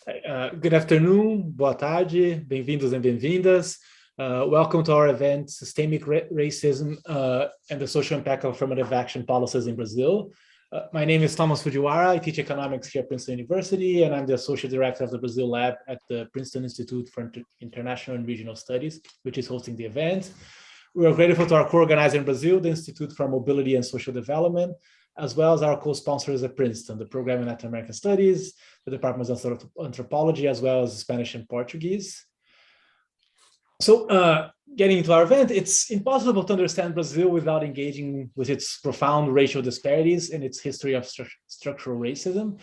Good afternoon, boa tarde, bem-vindos and bem-vindas. Welcome to our event, Systemic Racism and the Social Impact of Affirmative Action Policies in Brazil. My name is Thomas Fujiwara. I teach economics here at Princeton University, and I'm the Associate Director of the Brazil Lab at the Princeton Institute for International and Regional Studies, which is hosting the event. We are grateful to our co-organizer in Brazil, the Institute for Mobility and Social Development, as well as our co-sponsors at Princeton, the Program in Latin American Studies, the Departments of Anthropology, as well as Spanish and Portuguese. So getting into our event, it's impossible to understand Brazil without engaging with its profound racial disparities and its history of structural racism.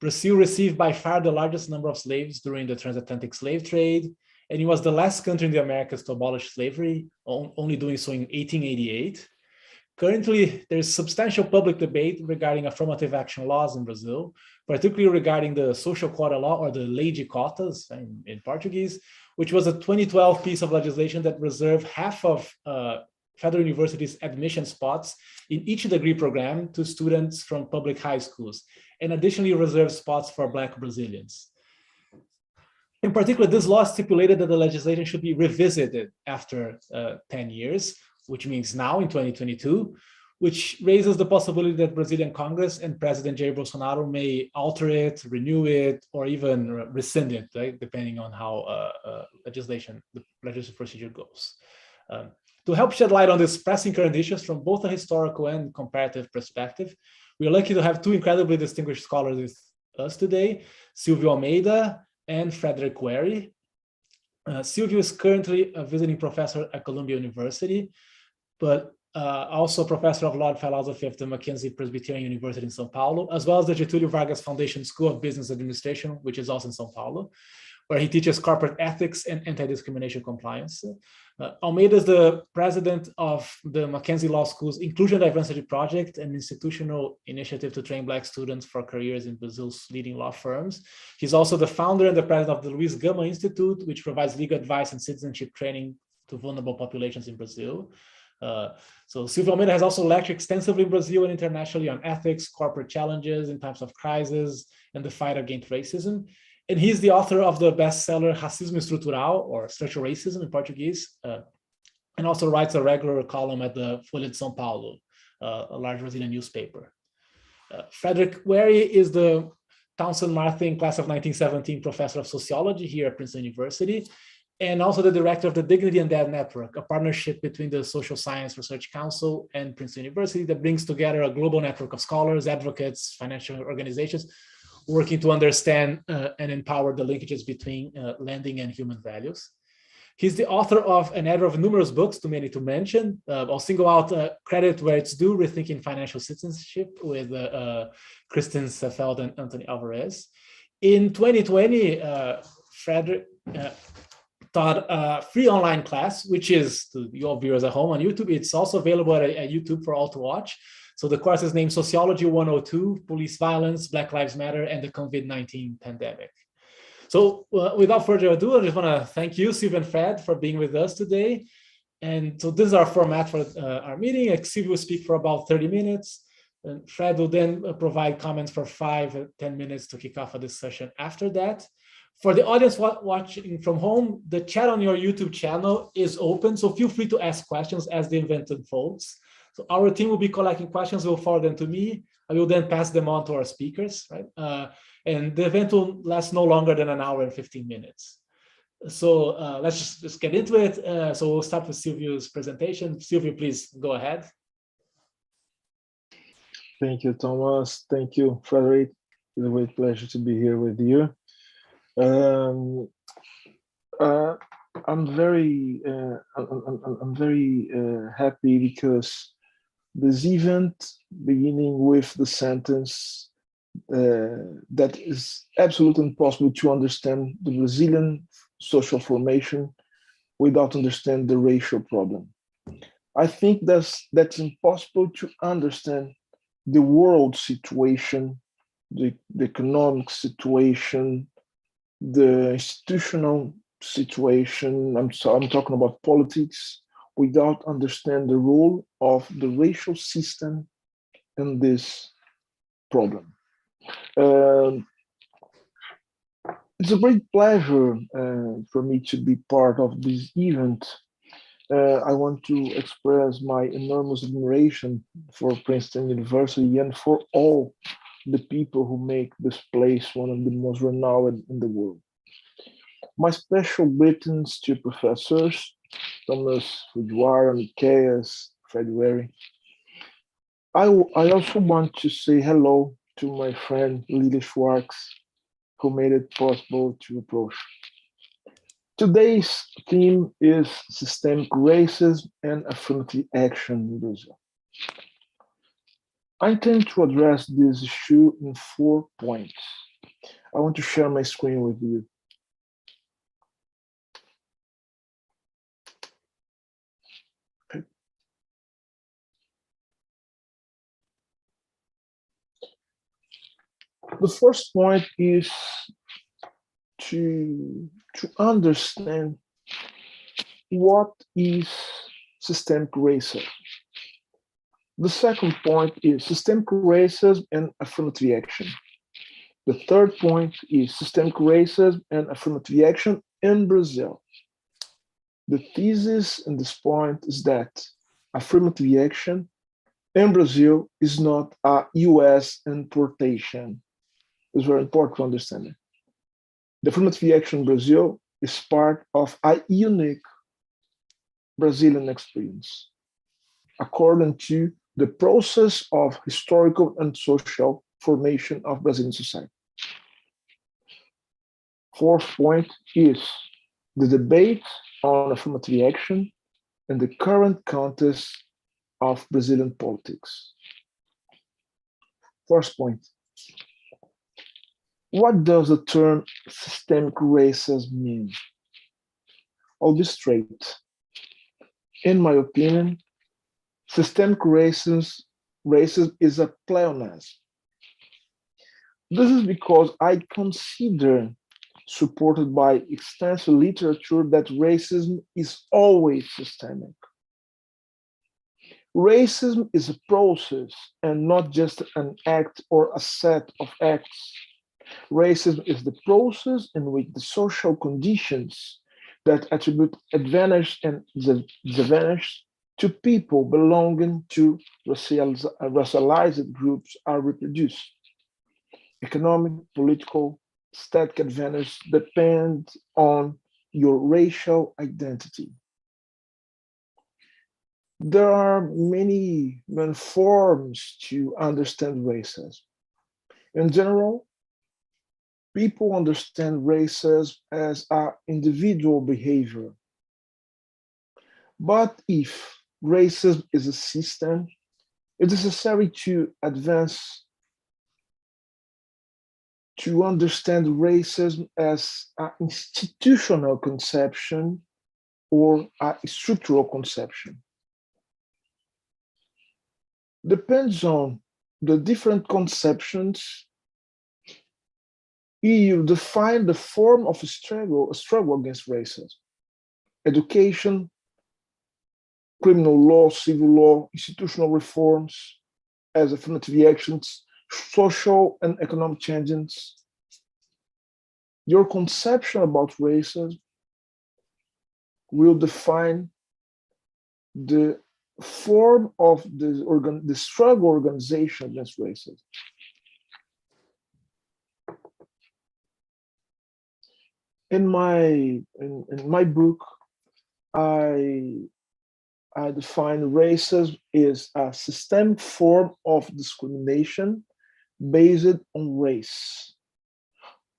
Brazil received by far the largest number of slaves during the transatlantic slave trade, and it was the last country in the Americas to abolish slavery, only doing so in 1888. Currently, there's substantial public debate regarding affirmative action laws in Brazil, particularly regarding the social quota law, or the lei de cotas in Portuguese, which was a 2012 piece of legislation that reserved half of federal universities' admission spots in each degree program to students from public high schools, and additionally reserved spots for Black Brazilians. In particular, this law stipulated that the legislation should be revisited after 10 years, which means now in 2022, which raises the possibility that Brazilian Congress and President Jair Bolsonaro may alter it, renew it, or even rescind it, right? Depending on how the legislative procedure goes. To help shed light on these pressing current issues from both a historical and comparative perspective, we are lucky to have two incredibly distinguished scholars with us today, Silvio Almeida and Frederick Wherry. Silvio is currently a visiting professor at Columbia University, but also professor of law and philosophy at the Mackenzie Presbyterian University in São Paulo, as well as the Getúlio Vargas Foundation School of Business Administration, which is also in São Paulo, where he teaches corporate ethics and anti-discrimination compliance. Almeida is the president of the Mackenzie Law School's Inclusion Diversity Project, an institutional initiative to train Black students for careers in Brazil's leading law firms. He's also the founder and the president of the Luiz Gama Institute, which provides legal advice and citizenship training to vulnerable populations in Brazil. So Silvio Almeida has also lectured extensively in Brazil and internationally on ethics, corporate challenges in times of crisis, and the fight against racism. And he's the author of the bestseller Racismo Estrutural, or Structural Racism in Portuguese, and also writes a regular column at the Folha de São Paulo, a large Brazilian newspaper. Frederick Wherry is the Townsend Martin Class of 1917 Professor of Sociology here at Princeton University, and also the director of the Dignity and Debt Network, a partnership between the Social Science Research Council and Princeton University that brings together a global network of scholars, advocates, financial organizations, working to understand and empower the linkages between lending and human values. He's the author of an editor of numerous books, too many to mention. I'll single out credit where it's due, Rethinking Financial Citizenship with Kristen Seffeld and Anthony Alvarez. In 2020, Frederick taught a free online class, which is, to your viewers at home on YouTube, it's also available at YouTube for all to watch. So the course is named Sociology 102, Police Violence, Black Lives Matter, and the COVID-19 Pandemic. So without further ado, I just want to thank you, Silvio and Fred, for being with us today. And so this is our format for our meeting. Silvio will speak for about 30 minutes, and Fred will then provide comments for 5 or 10 minutes to kick off a discussion after that. For the audience watching from home, the chat on your YouTube channel is open, so feel free to ask questions as the event unfolds. So our team will be collecting questions, will forward them to me. I will then pass them on to our speakers, right? And the event will last no longer than 1 hour and 15 minutes. So let's just get into it. So we'll start with Silvio's presentation. Silvio, please go ahead. Thank you, Thomas. Thank you, Frederick. It's a great pleasure to be here with you. I'm very happy because this event, beginning with the sentence that is absolutely impossible to understand the Brazilian social formation without understanding the racial problem. I think that's impossible to understand the world situation, the economic situation, the institutional situation. I'm talking about politics, without understanding the role of the racial system in this problem. It's a great pleasure for me to be part of this event. I want to express my enormous admiration for Princeton University and for all the people who make this place one of the most renowned in the world. My special greetings to professors Thomas Fujiwara, Mackenzie, Frederick. I also want to say hello to my friend Lily Schwartz, who made it possible to approach. Today's theme is systemic racism and affirmative action in Brazil. I intend to address this issue in 4 points. I want to share my screen with you. Okay. The first point is to understand what is systemic racism. The second point is systemic racism and affirmative action. The third point is systemic racism and affirmative action in Brazil. The thesis in this point is that affirmative action in Brazil is not a US importation. It's very important to understand it. The affirmative action in Brazil is part of a unique Brazilian experience, according to the process of historical and social formation of Brazilian society. Fourth point is the debate on affirmative action in the current context of Brazilian politics. First point, what does the term systemic racism mean? I'll be straight. In my opinion, systemic racism is a pleonasm. This is because I consider, supported by extensive literature, that racism is always systemic. Racism is a process and not just an act or a set of acts. Racism is the process in which the social conditions that attribute advantage and disadvantage to people belonging to racialized groups are reproduced. Economic, political, static advantage depend on your racial identity. There are many forms to understand racism. In general, people understand racism as an individual behavior. But if racism is a system, it is necessary to advance to understand racism as an institutional conception or a structural conception. Depends on the different conceptions, you define the form of a struggle against racism. Education, criminal law, civil law, institutional reforms as affirmative actions, social and economic changes. Your conception about racism will define the form of the struggle organization against racism. In my book, I define racism as a systemic form of discrimination based on race,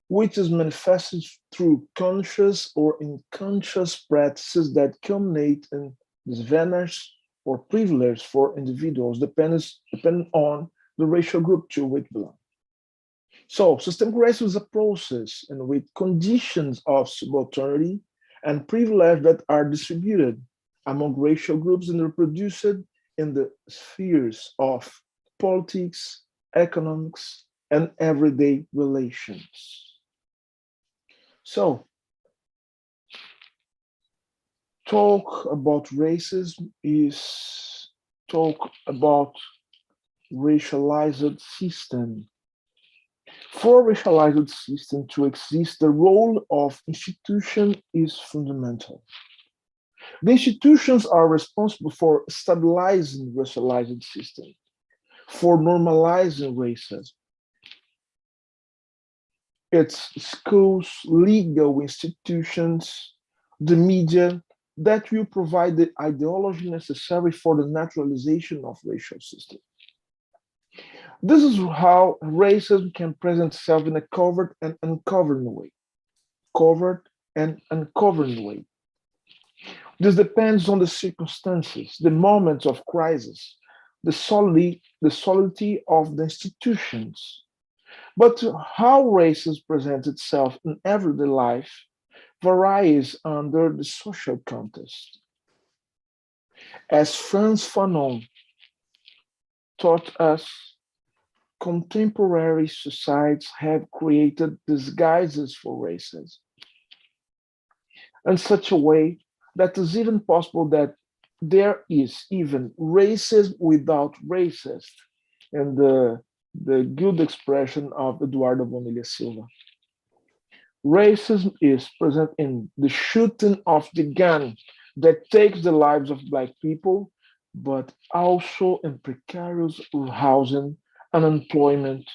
which is manifested through conscious or unconscious practices that culminate in disadvantage or privilege for individuals depending on the racial group to which belong. So systemic racism is a process in which conditions of subalternity and privilege that are distributed among racial groups and reproduced in the spheres of politics, economics, and everyday relations. So, talk about racism is talk about racialized system. For a racialized system to exist, the role of institution is fundamental. The institutions are responsible for stabilizing racialized system, for normalizing racism. It's schools, legal institutions, the media that will provide the ideology necessary for the naturalization of racial system. This is how racism can present itself in a covert and uncovered way. Covert and uncovered way. This depends on the circumstances, the moments of crisis, the solidity of the institutions. But how racism presents itself in everyday life varies under the social context. As Frantz Fanon taught us, contemporary societies have created disguises for racism in such a way that it's even possible that there is even racism without racist, and the good expression of Eduardo Bonilla Silva. Racism is present in the shooting of the gun that takes the lives of Black people, but also in precarious housing, unemployment,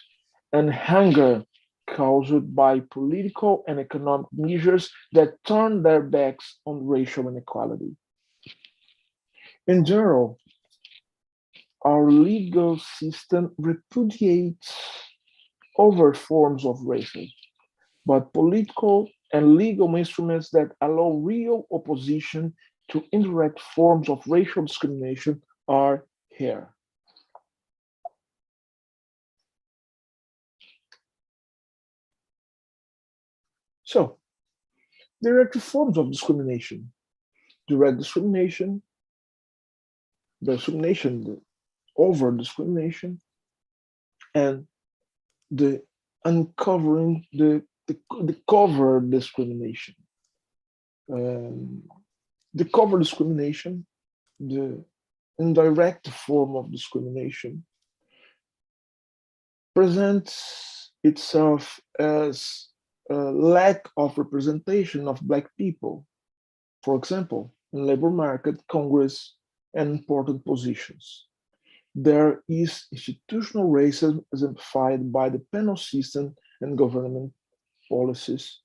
and hunger caused by political and economic measures that turn their backs on racial inequality. In general, our legal system repudiates overt forms of racism, but political and legal instruments that allow real opposition to indirect forms of racial discrimination are here. So, there are two forms of discrimination: direct discrimination, the overt discrimination, and the uncovering the covert discrimination. Um, the covert discrimination, the indirect form of discrimination, presents itself as a lack of representation of Black people, for example, in labor market, Congress, and important positions. There is institutional racism exemplified by the penal system and government policies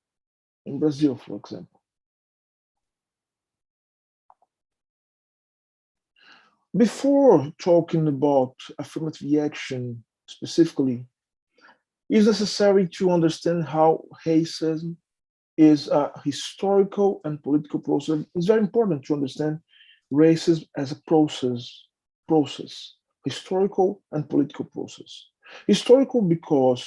in Brazil, for example. Before talking about affirmative action specifically, it's necessary to understand how racism is a historical and political process. It's very important to understand racism as a process, historical and political process. Historical because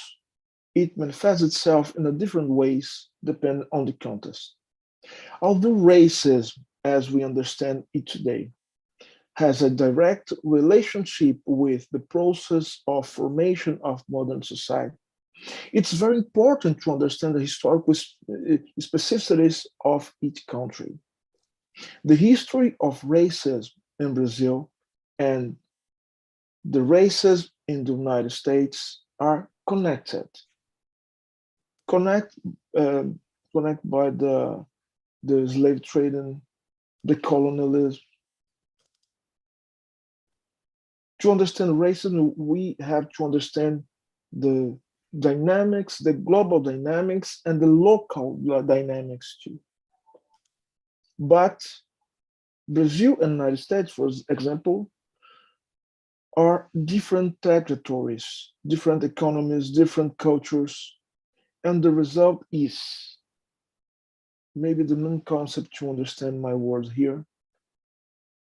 it manifests itself in a different ways depending on the context. Although racism, as we understand it today, has a direct relationship with the process of formation of modern society, it's very important to understand the historical specificities of each country. The history of racism in Brazil and the racism in the United States are connected. Connect, connect by the slave trading, the colonialism. To understand racism, we have to understand the dynamics, the global dynamics, and the local dynamics too. But Brazil and United States, for example, are different territories, different economies, different cultures, and the result is maybe the main concept to understand my words here: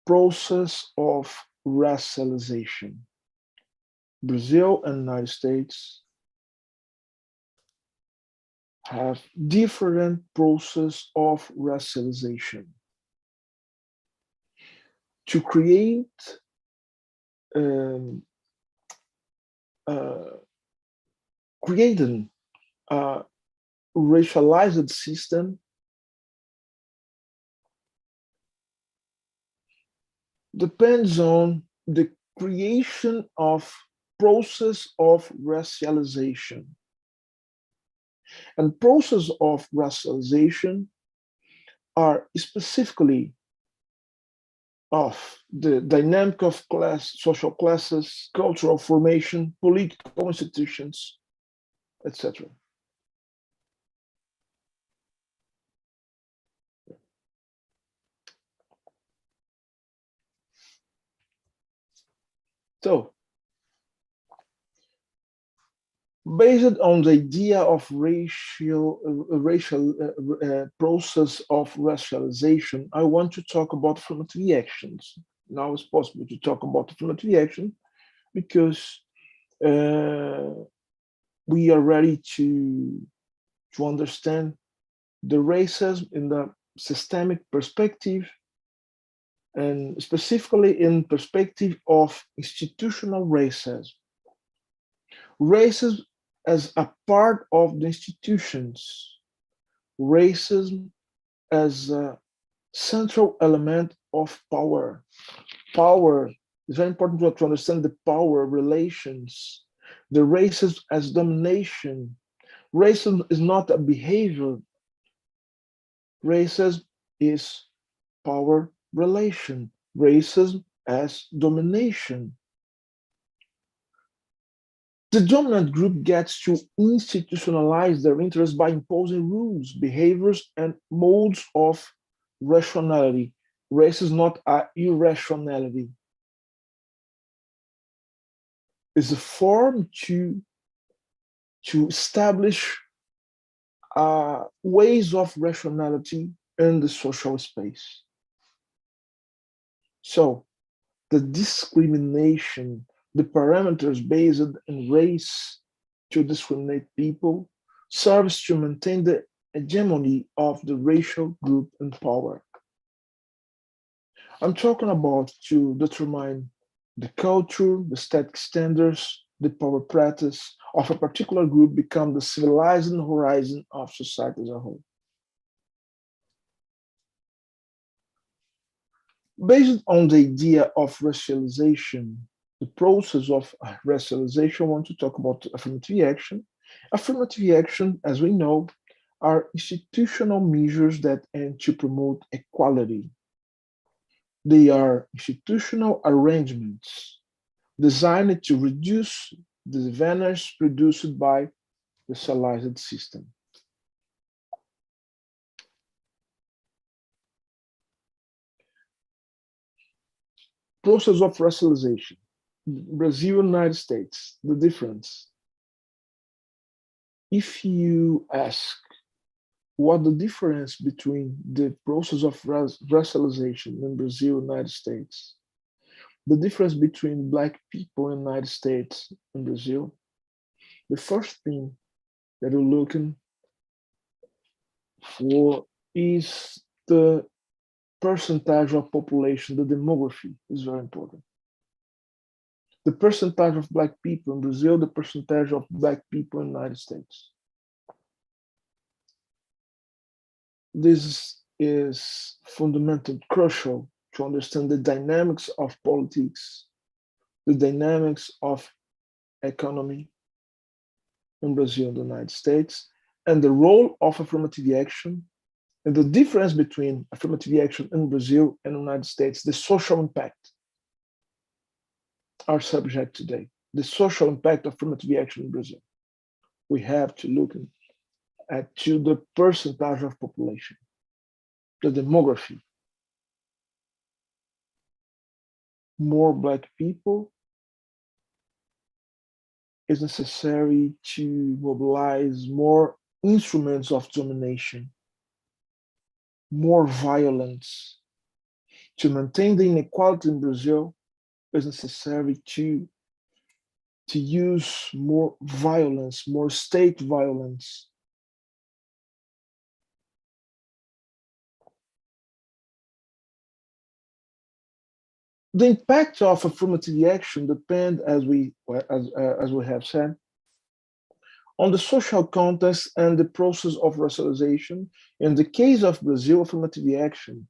process of racialization. Brazil and United States have different process of racialization to create creating a racialized system depends on the creation of process of racialization. And process of racialization are specifically of the dynamic of class, social classes, cultural formation, political institutions, etc. So, based on the idea of racial process of racialization, I want to talk about affirmative actions. Now it's possible to talk about affirmative action because we are ready to understand the racism in the systemic perspective, and specifically in perspective of institutional racism. Racism as a part of the institutions, racism as a central element of power. Power is very important to understand the power relations, the racism as domination. Racism is not a behavior. Racism is power relation. Racism as domination. The dominant group gets to institutionalize their interests by imposing rules, behaviors, and modes of rationality. Race is not an irrationality. It's a form to establish ways of rationality in the social space. So the discrimination, the parameters based on race to discriminate people, serves to maintain the hegemony of the racial group in power. I'm talking about to determine the culture, the static standards, the power practice of a particular group become the civilizing horizon of society as a whole. Based on the idea of racialization, the process of racialization, I want to talk about affirmative action. Affirmative action, as we know, are institutional measures that aim to promote equality. They are institutional arrangements designed to reduce the disadvantage produced by the racialized system. Process of racialization. Brazil, United States, the difference. If you ask what the difference between the process of racialization in Brazil, United States, the difference between Black people in the United States and Brazil, the first thing that you're looking for is the percentage of population, the demography is very important. The percentage of Black people in Brazil, the percentage of Black people in the United States. This is fundamental, crucial to understand the dynamics of politics, the dynamics of economy in Brazil and the United States, and the role of affirmative action, and the difference between affirmative action in Brazil and the United States, the social impact. Our subject today, the social impact of affirmative action in Brazil. We have to look at to the percentage of population, the demography. More Black people is necessary to mobilize more instruments of domination, more violence. To maintain the inequality in Brazil is necessary to use more violence, more state violence. The impact of affirmative action depends, as we have said, on the social context and the process of racialization. In the case of Brazil, affirmative action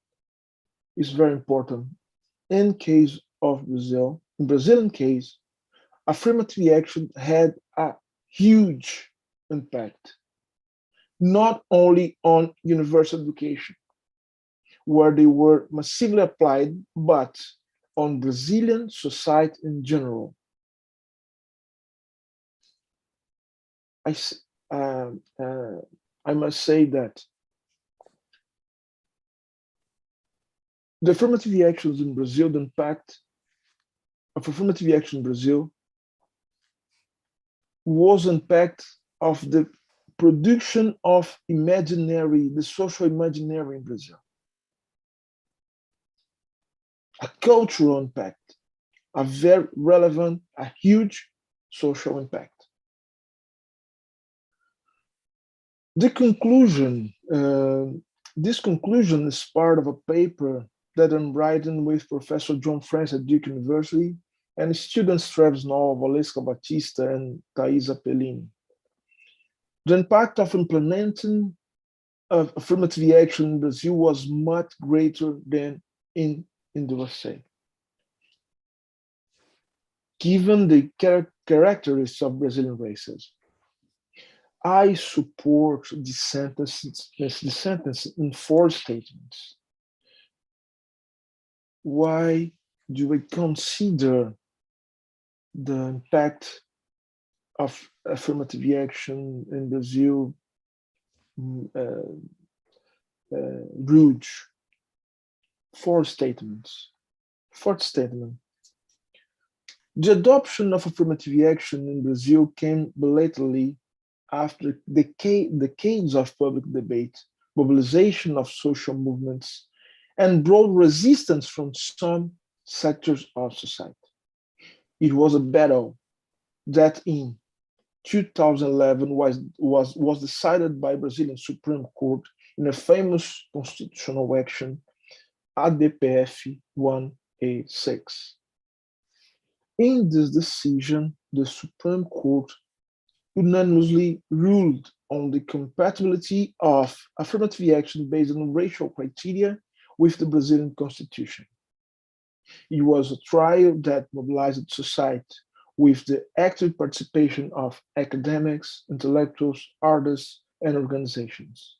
is very important. In case of Brazil, in Brazilian case, affirmative action had a huge impact. not only on universal education, where they were massively applied, but on Brazilian society in general. I must say that the affirmative actions in Brazil, the impact of affirmative action in Brazil was impact of the production of imaginary, the social imaginary in Brazil. A cultural impact, a very relevant, a huge social impact. The conclusion, this conclusion is part of a paper that I'm writing with Professor John Francis at Duke University and students Travis Noll, Valesca Batista, and Thaisa Pellini. The impact of implementing affirmative action in Brazil was much greater than in the USA. Given the characteristics of Brazilian racism, I support the sentence in 4 statements. Why do I consider the impact of affirmative action in Brazil rude? 4 statements. 4th statement. The adoption of affirmative action in Brazil came belatedly after decades of public debate, mobilization of social movements, and broad resistance from some sectors of society. It was a battle that in 2011 was decided by Brazilian Supreme Court in a famous constitutional action, ADPF 1A6. In this decision, the Supreme Court unanimously ruled on the compatibility of affirmative action based on racial criteria with the Brazilian Constitution. It was a trial that mobilized society with the active participation of academics, intellectuals, artists, and organizations.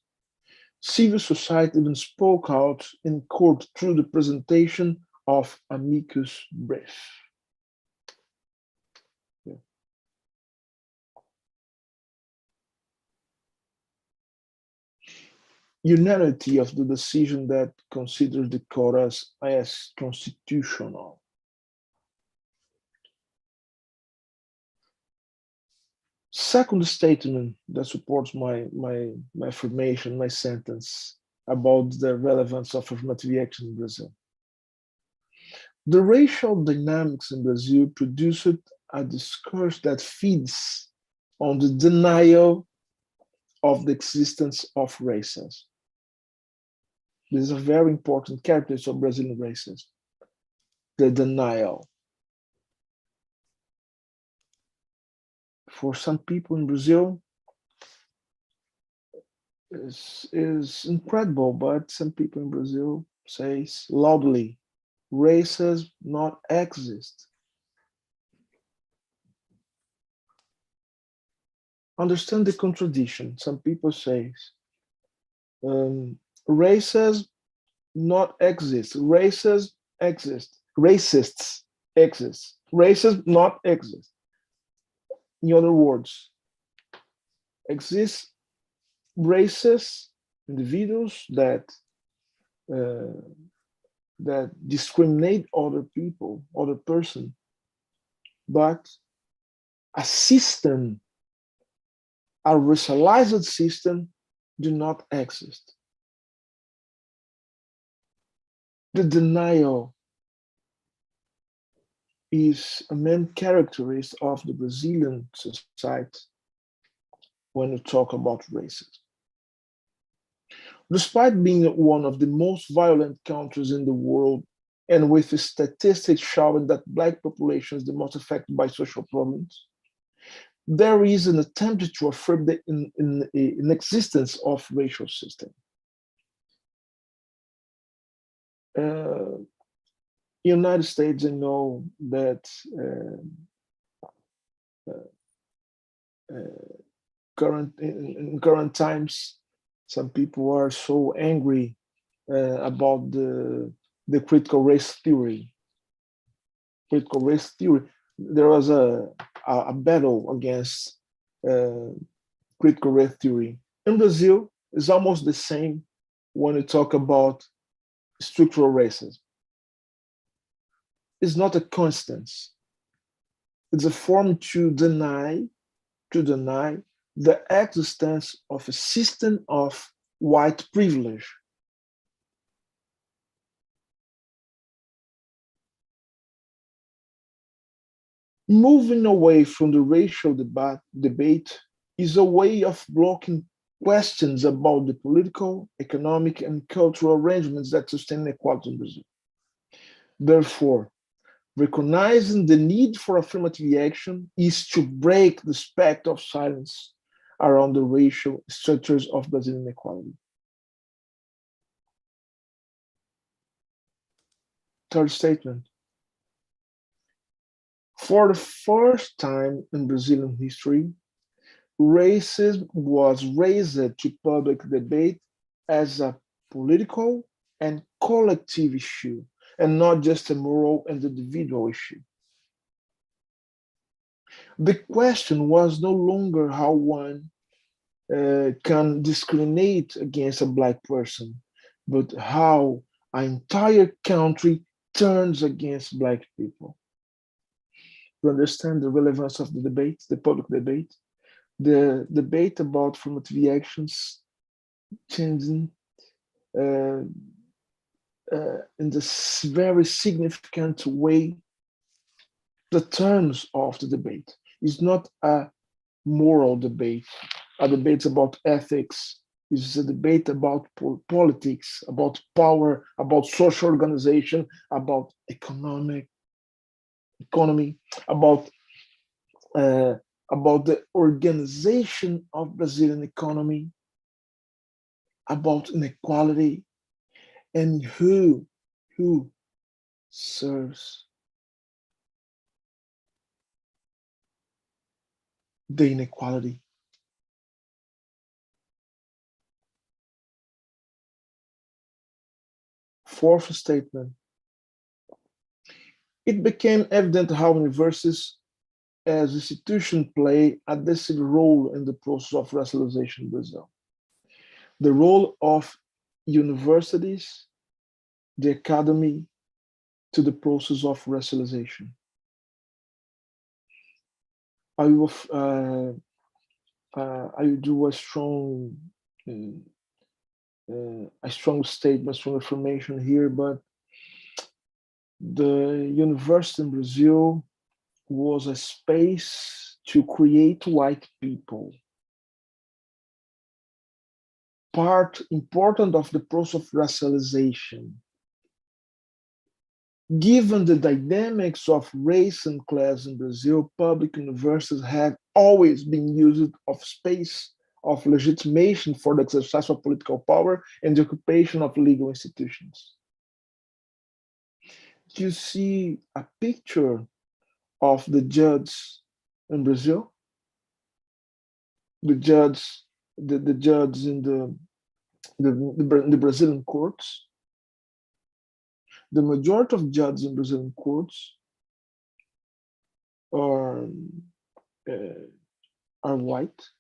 Civil society even spoke out in court through the presentation of amicus brief. Unanimity of the decision that considers the quotas as constitutional. Second statement that supports my affirmation, my sentence about the relevance of affirmative action in Brazil. The racial dynamics in Brazil produced a discourse that feeds on the denial of the existence of racism. This is a very important characteristic of Brazilian racism, the denial. For some people in Brazil, is incredible, but some people in Brazil say loudly, racism not exist. Understand the contradiction. Some people say, racism not exist, racism exist, racists exist, racism not exist. In other words, exist racist individuals that discriminate other people, other person, but a system, a racialized system, do not exist. The denial is a main characteristic of the Brazilian society when we talk about racism. Despite being one of the most violent countries in the world, and with statistics showing that Black population is the most affected by social problems, there is an attempt to affirm the existence of racial system. United States, I know that in current times, some people are so angry about the critical race theory. Critical race theory. There was a battle against critical race theory. In Brazil, it's almost the same when you talk about structural racism. It's not a constance. It's a form to deny the existence of a system of white privilege. Moving away from the racial debate is a way of blocking questions about the political, economic, and cultural arrangements that sustain inequality in Brazil. Therefore, recognizing the need for affirmative action is to break the specter of silence around the racial structures of Brazilian inequality. Third statement. For the first time in Brazilian history, racism was raised to public debate as a political and collective issue, and not just a moral and individual issue. The question was no longer how one can discriminate against a Black person, but how an entire country turns against Black people. To understand the relevance of the debate, the public debate, the debate about affirmative actions changing in this very significant way the terms of the debate. It's not a moral debate, a debate about ethics. It's a debate about politics, about power, about social organization, about economy, about the organization of Brazilian economy, about inequality, and who serves the inequality. Fourth statement. It became evident how universities as institutions play a decisive role in the process of racialization in Brazil. The role of universities, the academy, to the process of racialization. I will do a strong statement, strong affirmation here, but the university in Brazil was a space to create white people. Part important of the process of racialization. Given the dynamics of race and class in Brazil, public universities have always been used of space of legitimation for the exercise of political power and the occupation of legal institutions. You see a picture of the judge in Brazil, the judge in the Brazilian courts. The majority of judges in Brazilian courts are white,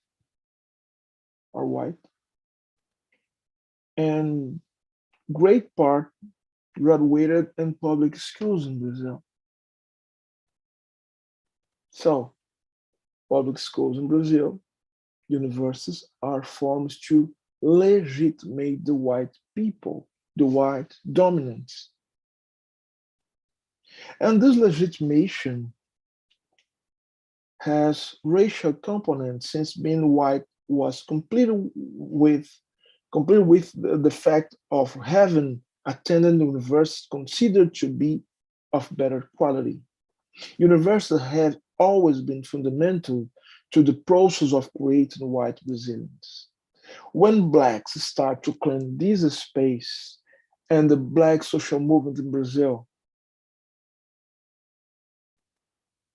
and great part graduated in public schools in Brazil. So, public schools in Brazil, universities are forms to legitimate the white people, the white dominance. And this legitimation has racial components, since being white was completed with the fact of having attended the university considered to be of better quality. Universities have always been fundamental to the process of creating white Brazilians. When Blacks start to claim this space, and the Black social movement in Brazil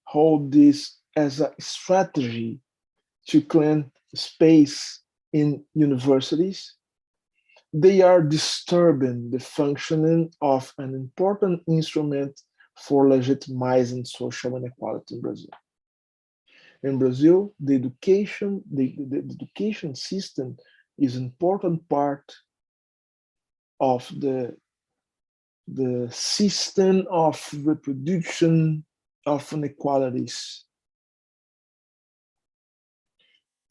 hold this as a strategy to claim space in universities, they are disturbing the functioning of an important instrument for legitimizing social inequality in Brazil. In Brazil, the education system is an important part of the system of reproduction of inequalities.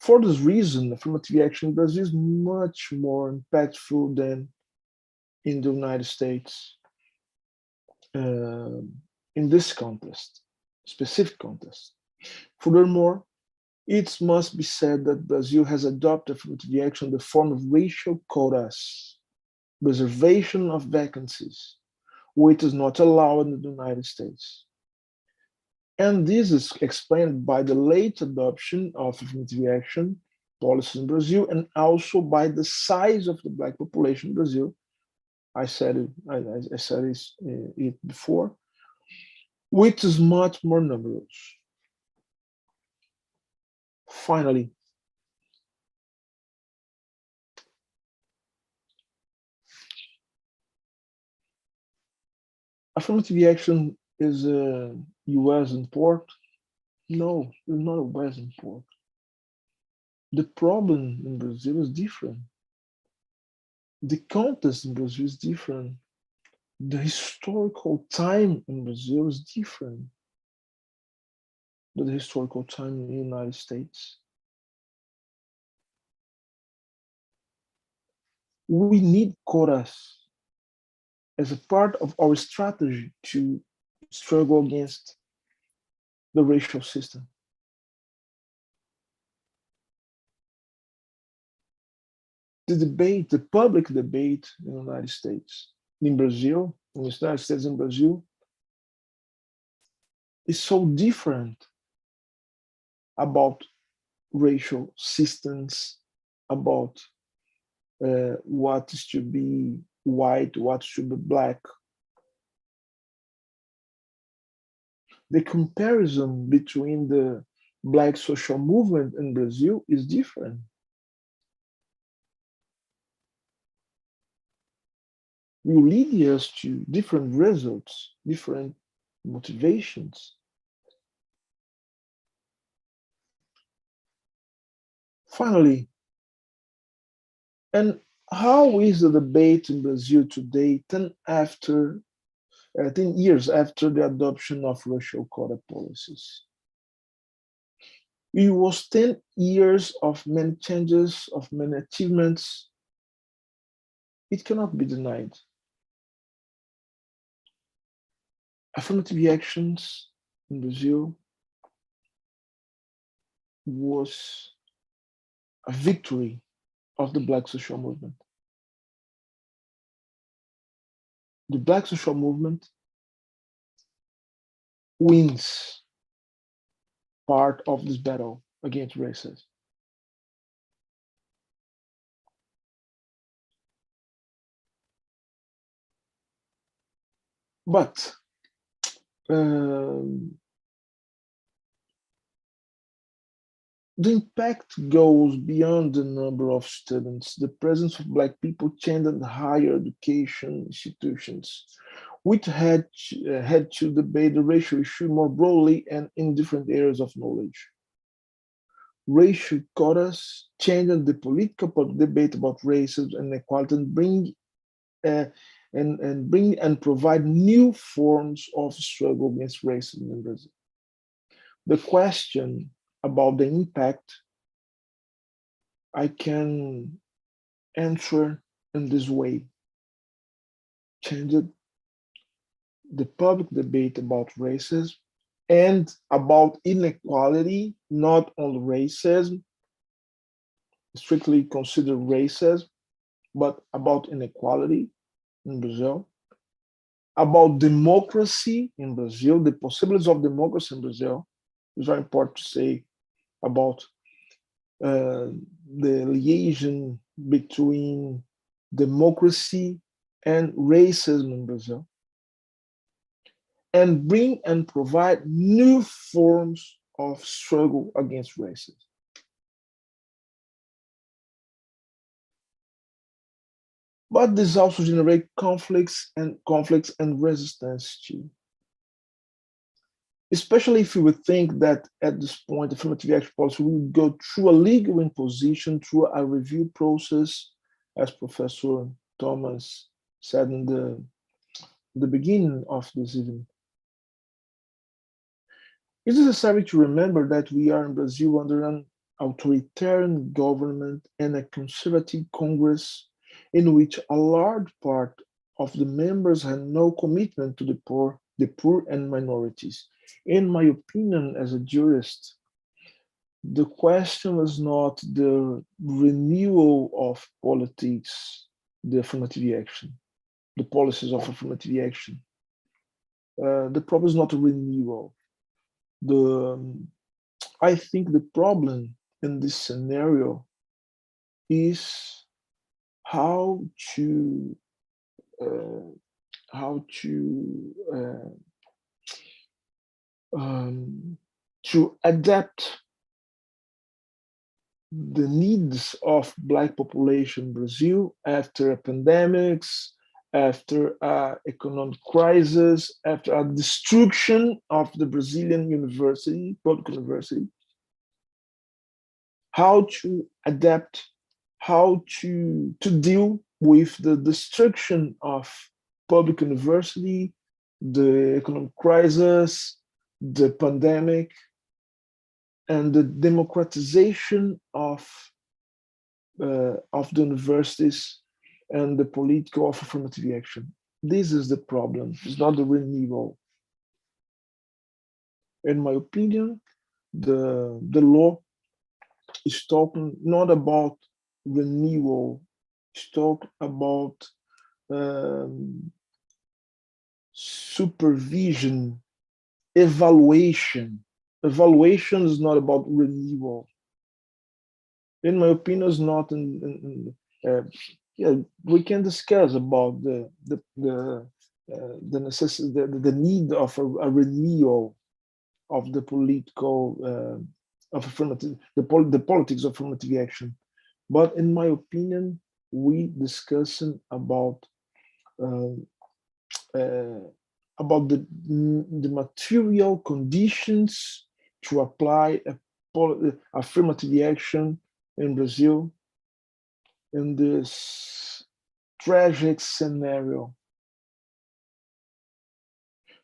For this reason, affirmative action in Brazil is much more impactful than in the United States in this context, specific context. Furthermore, it must be said that Brazil has adopted affirmative action in the form of racial quotas, reservation of vacancies, which is not allowed in the United States. And this is explained by the late adoption of affirmative action policies in Brazil, and also by the size of the Black population in Brazil. I said it before, which is much more numerous. Finally, affirmative action is a US import? No, it's not a US import. The problem in Brazil is different. The context in Brazil is different. The historical time in Brazil is different than the historical time in the United States. We need quotas as a part of our strategy to struggle against the racial system. The debate, the public debate in the United States, in Brazil, in the United States and Brazil, is so different about racial systems, about what is to be white, what should be black. The comparison between the Black social movement in Brazil is different. Will lead us to different results, different motivations. Finally, and how is the debate in Brazil today, 10 years after the adoption of racial quota policies? It was 10 years of many changes, of many achievements. It cannot be denied. Affirmative actions in Brazil was a victory of the Black social movement. The Black social movement wins part of this battle against racism. But the impact goes beyond the number of students. The presence of Black people changed higher education institutions, which had to debate the racial issue more broadly and in different areas of knowledge. Racial quotas changed the political debate about racism and equality and bring and provide new forms of struggle against racism in Brazil. The question about the impact I can answer in this way. Changed the public debate about racism and about inequality, not only racism, strictly consider racism, but about inequality in Brazil, about democracy in Brazil, the possibilities of democracy in Brazil. It's very important to say about the liaison between democracy and racism in Brazil, and bring and provide new forms of struggle against racism. But this also generates conflicts and resistance too. Especially if you would think that at this point, affirmative action policy will go through a legal imposition, through a review process, as Professor Thomas said in the beginning of this event. It is necessary to remember that we are in Brazil under an authoritarian government and a conservative Congress in which a large part of the members had no commitment to the poor and minorities. In my opinion, as a jurist, the question was not the renewal of politics, the affirmative action, the policies of affirmative action. The problem is not a renewal. I think the problem in this scenario is how to adapt the needs of Black population in Brazil after pandemics, after economic crisis, after a destruction of the Brazilian university, public university. How to adapt, how to deal with the destruction of public university, the economic crisis, the pandemic, and the democratization of the universities and the political of affirmative action. This is the problem. It's not the renewal. In my opinion, the law is talking not about renewal. It's talking about supervision, evaluation. Evaluation is not about renewal. In my opinion, it's not. Yeah, we can discuss about the necessity, the need of a renewal of the political of affirmative, the politics of affirmative action. But in my opinion, we discussing about the material conditions to apply affirmative action in Brazil in this tragic scenario.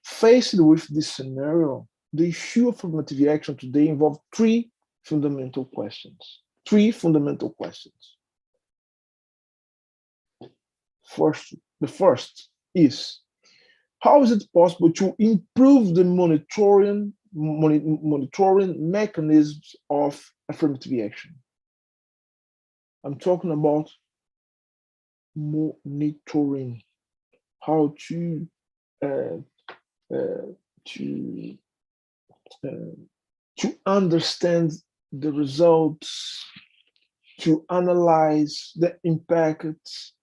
Faced with this scenario, the issue of affirmative action today involves three fundamental questions. The first is, how is it possible to improve the monitoring mechanisms of affirmative action? I'm talking about monitoring, how to understand the results, to analyze the impacts,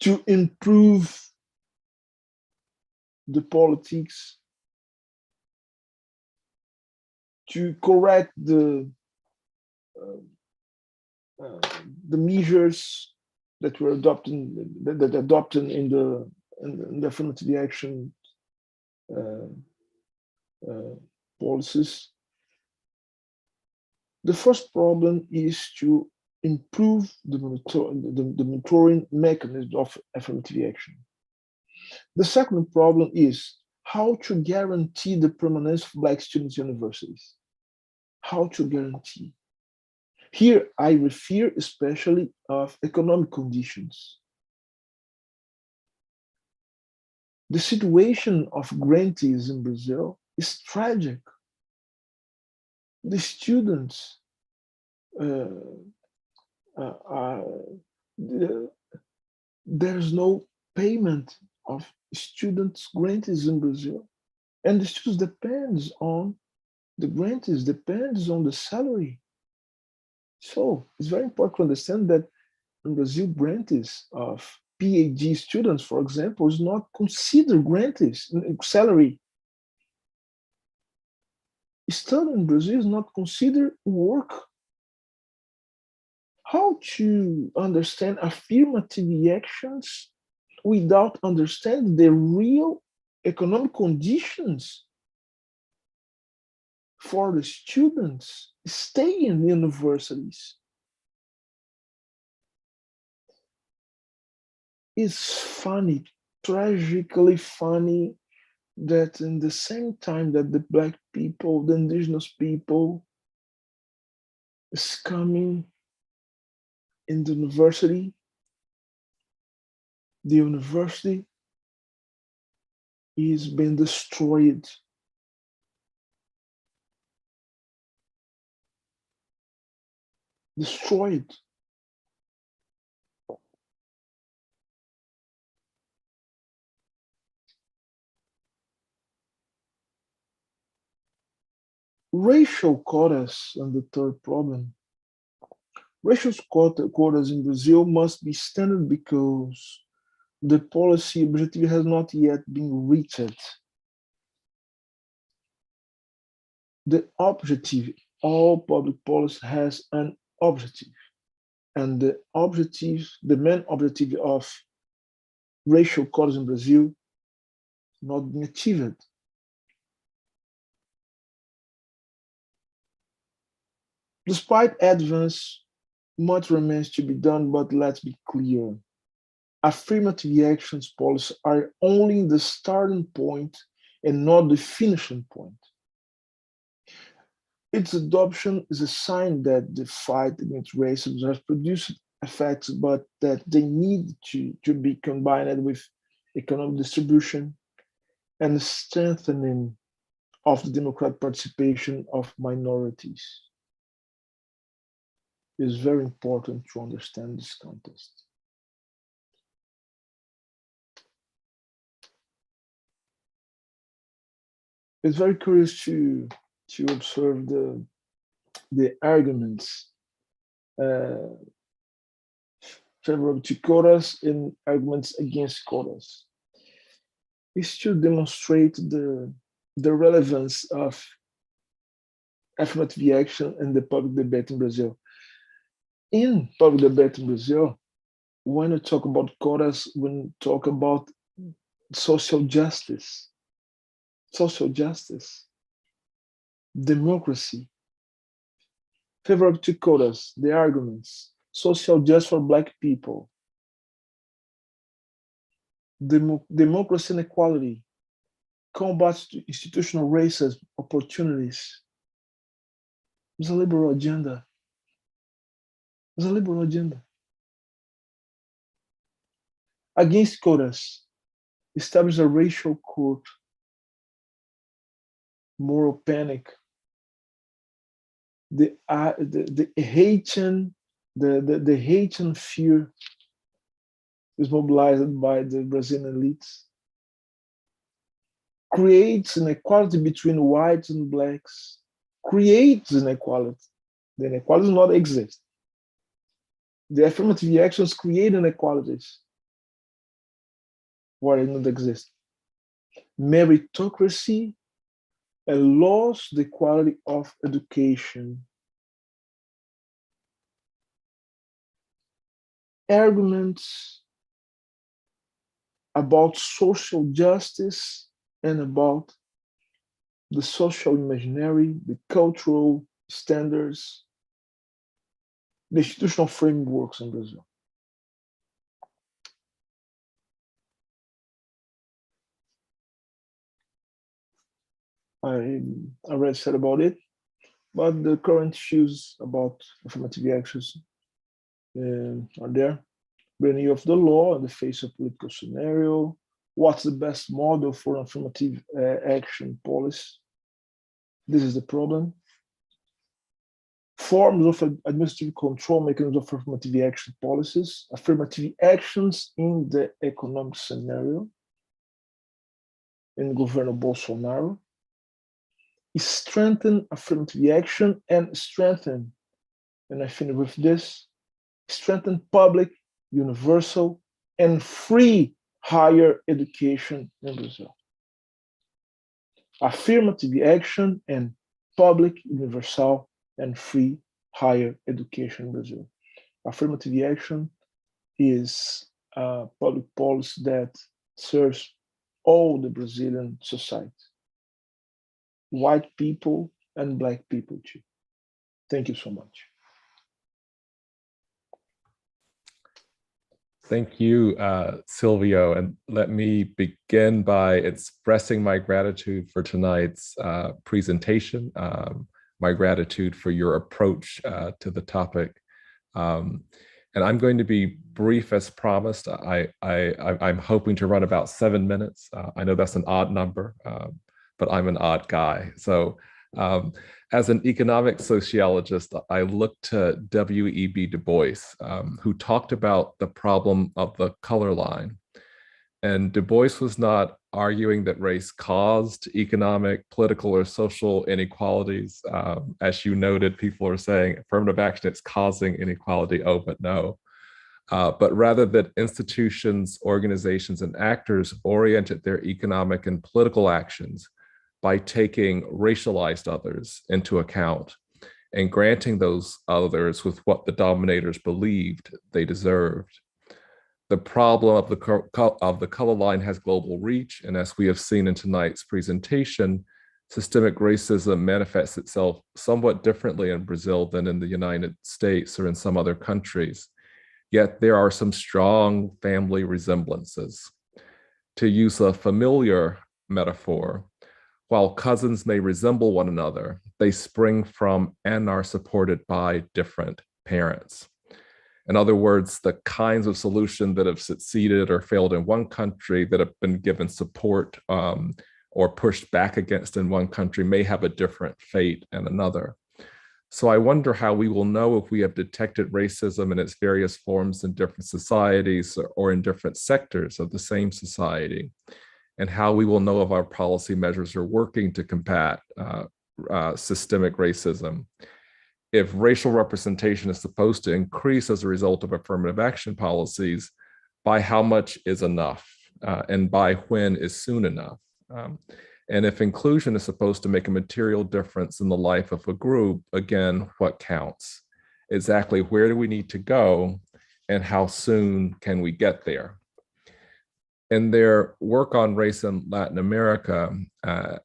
to improve the politics, to correct the measures that were adopted in the affirmative action policies. The first problem is to improve the monitoring mechanism of affirmative action. The second problem is how to guarantee the permanence of Black students in universities. How to guarantee. Here, I refer especially of economic conditions. The situation of grantees in Brazil is tragic. The students there's no payment of students' grantees in Brazil, and the students depends on the grantees, depends on the salary. So it's very important to understand that in Brazil, grantees of PhD students, for example, is not considered grantees salary. Study in Brazil is not considered work. how to understand affirmative actions without understanding the real economic conditions for the students staying in universities. It's funny, tragically funny, that in the same time that the Black people, the indigenous people is coming in the university is being destroyed. Destroyed. Racial quotas, and the third problem. Racial quotas in Brazil must be standard because the policy objective has not yet been reached. The objective, all public policy has an objective, and the main objective of racial quotas in Brazil not being achieved. Despite advance, much remains to be done, but let's be clear. Affirmative actions policies are only the starting point and not the finishing point. Its adoption is a sign that the fight against racism has produced effects, but that they need to be combined with economic distribution and the strengthening of the democratic participation of minorities. It is very important to understand this context. It's very curious to observe the arguments favorable to quotas and arguments against quotas. Is to demonstrate the relevance of affirmative action in the public debate in Brazil. In public debate in Brazil, when we talk about quotas, when we talk about social justice, democracy, favorable to quotas, the arguments, social justice for Black people, democracy and equality, combat to institutional racism, opportunities. It's a liberal agenda. It's a liberal agenda. Against quotas, establish a racial court, moral panic, the Haitian fear is mobilized by the Brazilian elites, creates inequality between whites and Blacks, creates inequality. The inequality does not exist. The affirmative actions create inequalities where it does not exist. Meritocracy and lost the quality of education. Arguments about social justice and about the social imaginary, the cultural standards, the institutional frameworks in Brazil. I already said about it, but the current issues about affirmative actions are there. Renewal of the law in the face of political scenario. What's the best model for affirmative action policy? This is the problem. Forms of administrative control mechanisms of affirmative action policies, affirmative actions in the economic scenario, in Governo Bolsonaro, strengthen affirmative action and strengthen, and I finish with this, strengthen public, universal, and free higher education in Brazil. Affirmative action and public, universal, and free higher education in Brazil. affirmative action is a public policy that serves all the Brazilian society, white people and Black people too. Thank you so much. Thank you, Silvio. And let me begin by expressing my gratitude for tonight's presentation, my gratitude for your approach to the topic. And I'm going to be brief as promised. I'm hoping to run about 7 minutes. I know that's an odd number, but I'm an odd guy. So as an economic sociologist, I looked to W.E.B. Du Bois, who talked about the problem of the color line. And Du Bois was not arguing that race caused economic, political, or social inequalities. As you noted, people are saying affirmative action is causing inequality. Oh, but no. But rather that institutions, organizations, and actors oriented their economic and political actions by taking racialized others into account and granting those others with what the dominators believed they deserved. The problem of the color line has global reach, and as we have seen in tonight's presentation, systemic racism manifests itself somewhat differently in Brazil than in the United States or in some other countries. Yet there are some strong family resemblances. To use a familiar metaphor, while cousins may resemble one another, they spring from and are supported by different parents. In other words, the kinds of solutions that have succeeded or failed in one country that have been given support or pushed back against in one country may have a different fate in another. So I wonder how we will know if we have detected racism in its various forms in different societies or in different sectors of the same society, and how we will know if our policy measures are working to combat systemic racism. If racial representation is supposed to increase as a result of affirmative action policies, by how much is enough, and by when is soon enough? And if inclusion is supposed to make a material difference in the life of a group, again, what counts? Exactly where do we need to go, and how soon can we get there? In their work on race in Latin America,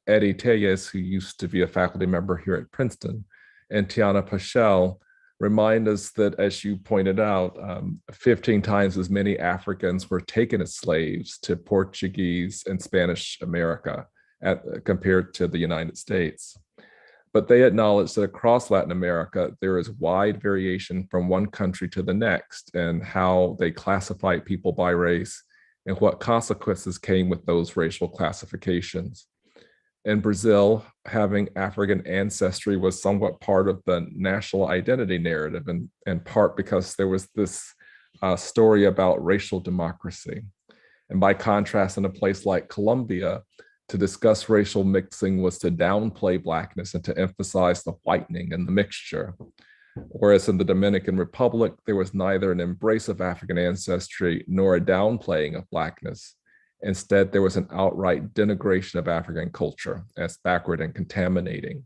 Eddie Tellez, who used to be a faculty member here at Princeton, and Tiana Paschel remind us that, as you pointed out, 15 times as many Africans were taken as slaves to Portuguese and Spanish America compared to the United States. But they acknowledge that across Latin America, there is wide variation from one country to the next in how they classified people by race and what consequences came with those racial classifications. In Brazil, having African ancestry was somewhat part of the national identity narrative, in part because there was this story about racial democracy. And by contrast, in a place like Colombia, to discuss racial mixing was to downplay Blackness and to emphasize the whitening and the mixture. Whereas in the Dominican Republic, there was neither an embrace of African ancestry nor a downplaying of Blackness. Instead, there was an outright denigration of African culture as backward and contaminating.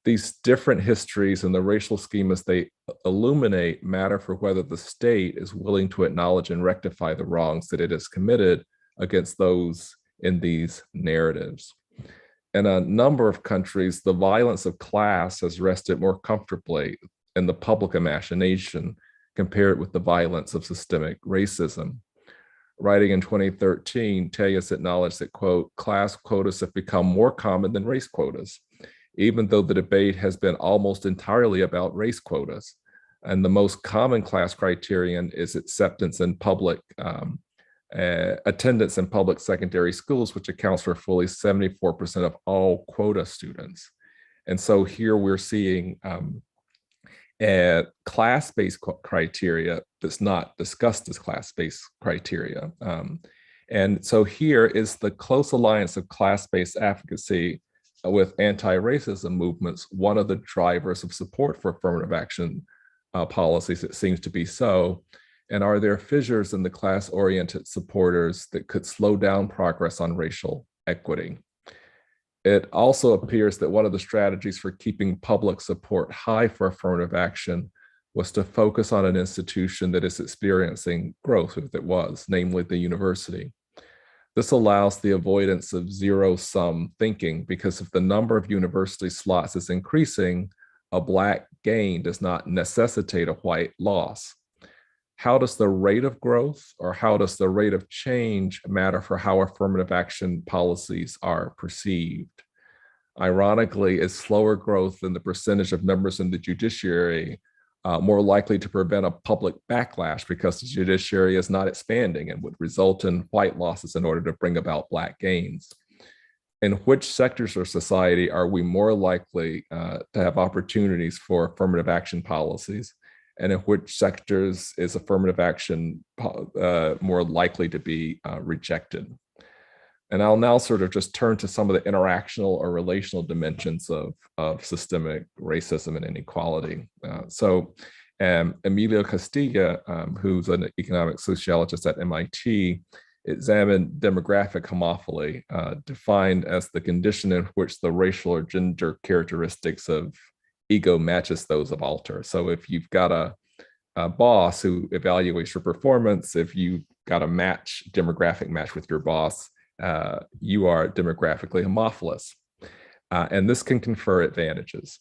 These different histories and the racial schemas they illuminate matter for whether the state is willing to acknowledge and rectify the wrongs that it has committed against those in these narratives. In a number of countries, the violence of class has rested more comfortably in the public imagination compared with the violence of systemic racism. Writing in 2013, Tellez acknowledged that, quote, class quotas have become more common than race quotas, even though the debate has been almost entirely about race quotas. And the most common class criterion is acceptance in public, attendance in public secondary schools, which accounts for fully 74% of all quota students. And so here we're seeing class-based criteria that's not discussed as class-based criteria. And so here is the close alliance of class-based advocacy with anti-racism movements, one of the drivers of support for affirmative action policies. It seems to be so. And are there fissures in the class-oriented supporters that could slow down progress on racial equity? It also appears that one of the strategies for keeping public support high for affirmative action was to focus on an institution that is experiencing growth, if it was, namely the university. This allows the avoidance of zero-sum thinking, because if the number of university slots is increasing, a Black gain does not necessitate a white loss. How does the rate of growth, or how does the rate of change matter for how affirmative action policies are perceived? Ironically, is slower growth in the percentage of members in the judiciary more likely to prevent a public backlash because the judiciary is not expanding and would result in white losses in order to bring about Black gains? In which sectors of society are we more likely to have opportunities for affirmative action policies? And in which sectors is affirmative action more likely to be rejected? And I'll now sort of just turn to some of the interactional or relational dimensions of systemic racism and inequality. Emilio Castilla, who's an economic sociologist at MIT, examined demographic homophily, defined as the condition in which the racial or gender characteristics of ego matches those of alter. So if you've got a boss who evaluates your performance, if you got a demographic match with your boss, you are demographically homophilous. And this can confer advantages.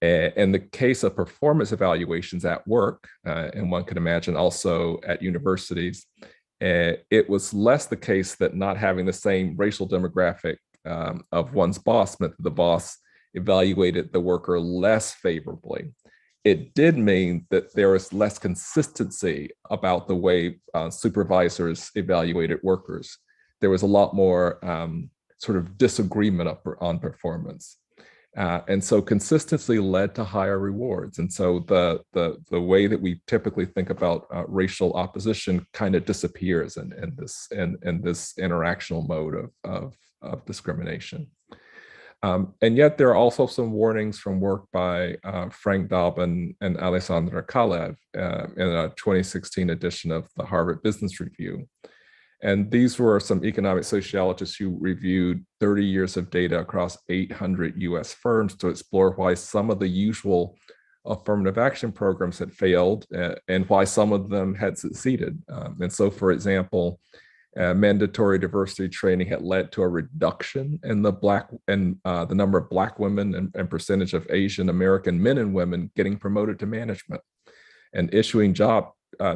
In the case of performance evaluations at work, and one can imagine also at universities, it was less the case that not having the same racial demographic of one's boss meant that the boss evaluated the worker less favorably. It did mean that there was less consistency about the way supervisors evaluated workers. There was a lot more sort of disagreement on performance. And so consistency led to higher rewards. And so the way that we typically think about racial opposition kind of disappears in this interactional mode of discrimination. And yet there are also some warnings from work by Frank Dobbin and Alessandra Kalev in a 2016 edition of the Harvard Business Review. And these were some economic sociologists who reviewed 30 years of data across 800 US firms to explore why some of the usual affirmative action programs had failed and why some of them had succeeded. And so, for example, mandatory diversity training had led to a reduction in the number of Black women and percentage of Asian American men and women getting promoted to management. And issuing job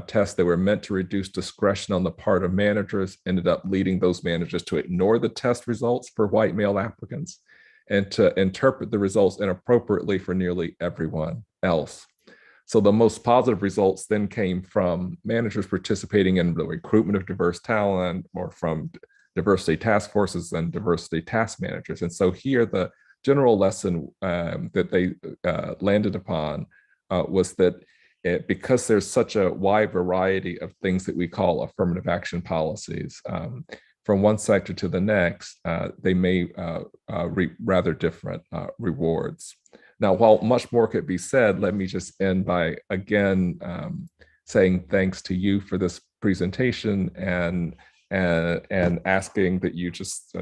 tests that were meant to reduce discretion on the part of managers ended up leading those managers to ignore the test results for white male applicants and to interpret the results inappropriately for nearly everyone else. So the most positive results then came from managers participating in the recruitment of diverse talent, or from diversity task forces and diversity task managers. And so here the general lesson that they landed upon was that because there's such a wide variety of things that we call affirmative action policies, from one sector to the next, they may reap rather different rewards. Now, while much more could be said, let me just end by again saying thanks to you for this presentation and asking that you just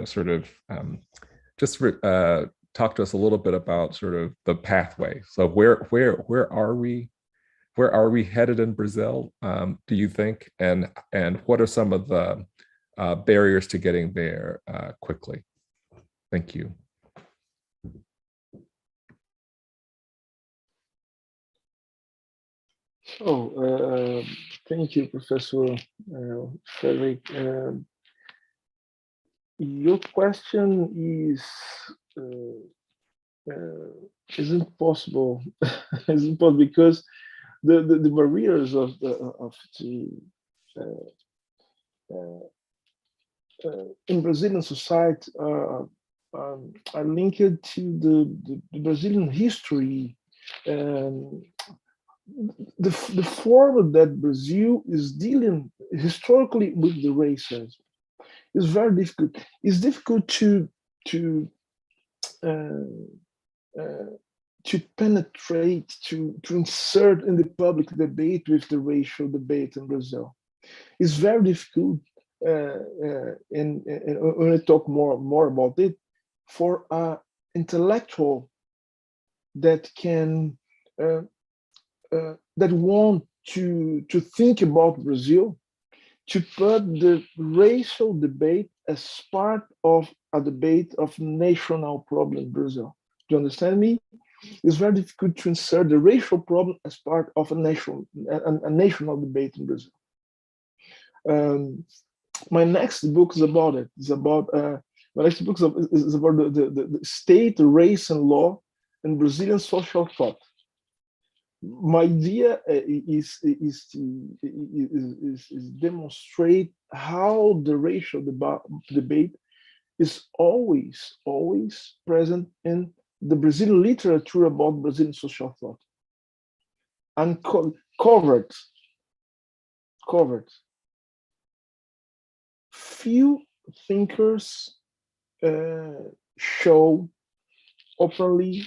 talk to us a little bit about sort of the pathway. So where are we? Where are we headed in Brazil, do you think? And what are some of the barriers to getting there quickly? Thank you. Thank you, Professor Frederick. Your question is impossible. It's impossible because the barriers of in Brazilian society are linked to the Brazilian history. The form that Brazil is dealing historically with the racism is very difficult. It's difficult to penetrate, to insert in the public debate with the racial debate in Brazil. It's very difficult, and when I talk more about it, for an intellectual that can that want to think about Brazil, to put the racial debate as part of a debate of national problem in Brazil. Do you understand me? It's very difficult to insert the racial problem as part of a national debate in Brazil. My next book is about it. It's about my next book is about the state, race, and law in Brazilian social thought. My idea is demonstrate how the racial debate is always present in the Brazilian literature about Brazilian social thought, and covered. Few thinkers show openly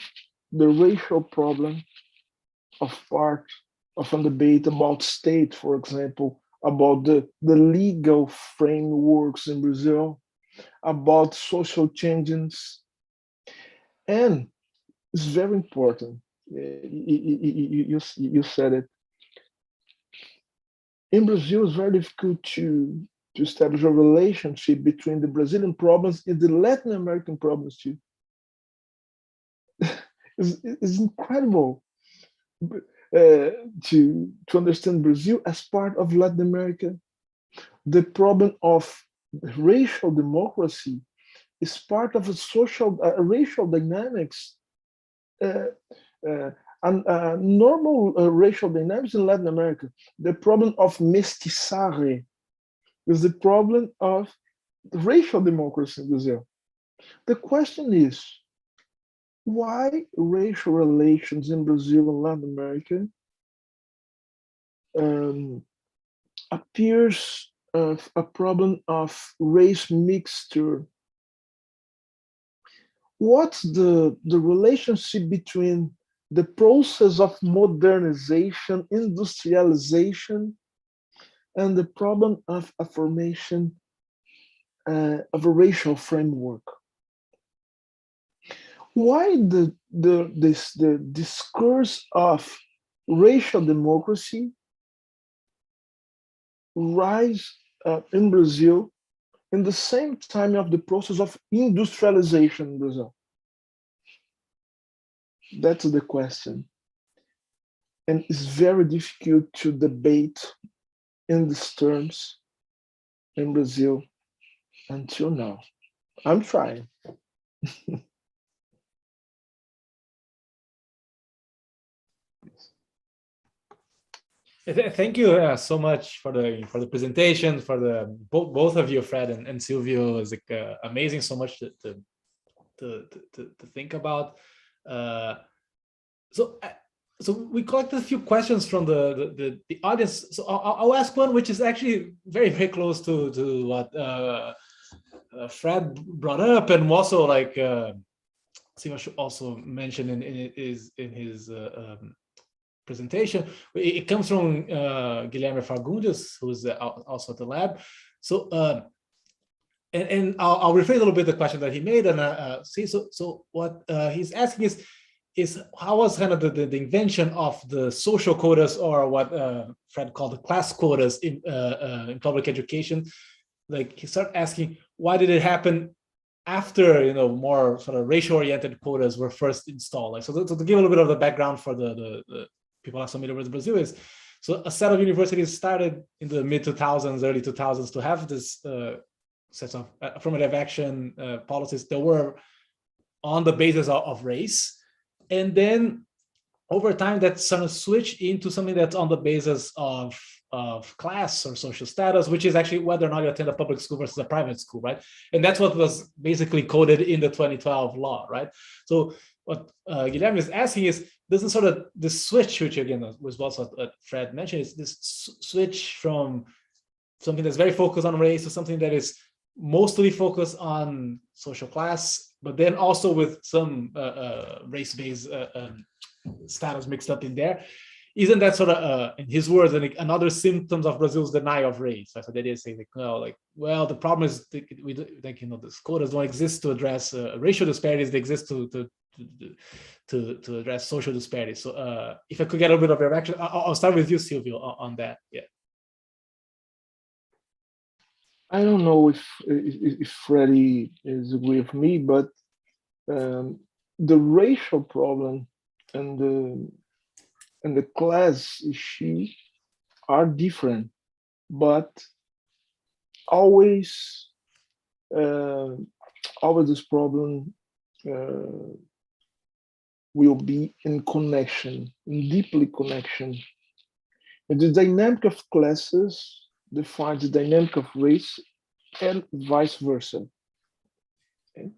the racial problem of part of a debate about state, for example, about the legal frameworks in Brazil, about social changes. And it's very important. You said it. In Brazil, it's very difficult to establish a relationship between the Brazilian problems and the Latin American problems too. It's incredible to understand Brazil as part of Latin America. The problem of racial democracy is part of a racial dynamics and normal racial dynamics in Latin America. The problem of mestiçare is the problem of racial democracy in Brazil. The question is, why racial relations in Brazil and Latin America appears a problem of race mixture? What's the relationship between the process of modernization, industrialization, and the problem of affirmation of a racial framework? Why the discourse of racial democracy rise in Brazil in the same time of the process of industrialization in Brazil? That's the question. And it's very difficult to debate in these terms in Brazil until now. I'm trying. Thank you so much for the presentation, for the both of you, Fred and Silvio. Is like amazing, so much to think about. So we collected a few questions from the audience. So I'll ask one which is actually very close to what Fred brought up, and also like Silvio also mentioned in his presentation. It comes from Guilherme Fagundes, who's also at the lab. So and I'll rephrase a little bit the question that he made, and so what he's asking is how was kind of the invention of the social quotas, or what Fred called the class quotas in public education. Like he started asking, why did it happen after more sort of racial-oriented quotas were first installed? Like, so to give a little bit of the background for the people are familiar with Brazil is, so a set of universities started in the mid-2000s, early 2000s to have this set of affirmative action policies that were on the basis of race. And then over time, that sort of switched into something that's on the basis of class or social status, which is actually whether or not you attend a public school versus a private school, right? And that's what was basically coded in the 2012 law, right? So what Guilherme is asking is, this is sort of the switch, which again was also what Fred mentioned, is this switch from something that's very focused on race to something that is mostly focused on social class, but then also with some race-based status mixed up in there. Isn't that sort of, in his words, another symptoms of Brazil's denial of race? So they did say, well, the problem is these quotas don't exist to address racial disparities; they exist to to address social disparities. So if I could get a bit of your reaction, I'll start with you, Silvio, on that. Yeah. I don't know if Freddy is agree with me, but the racial problem and the class issue are different, but always this problem will be in connection, in deeply connection. And the dynamic of classes defines the dynamic of race and vice versa. Okay?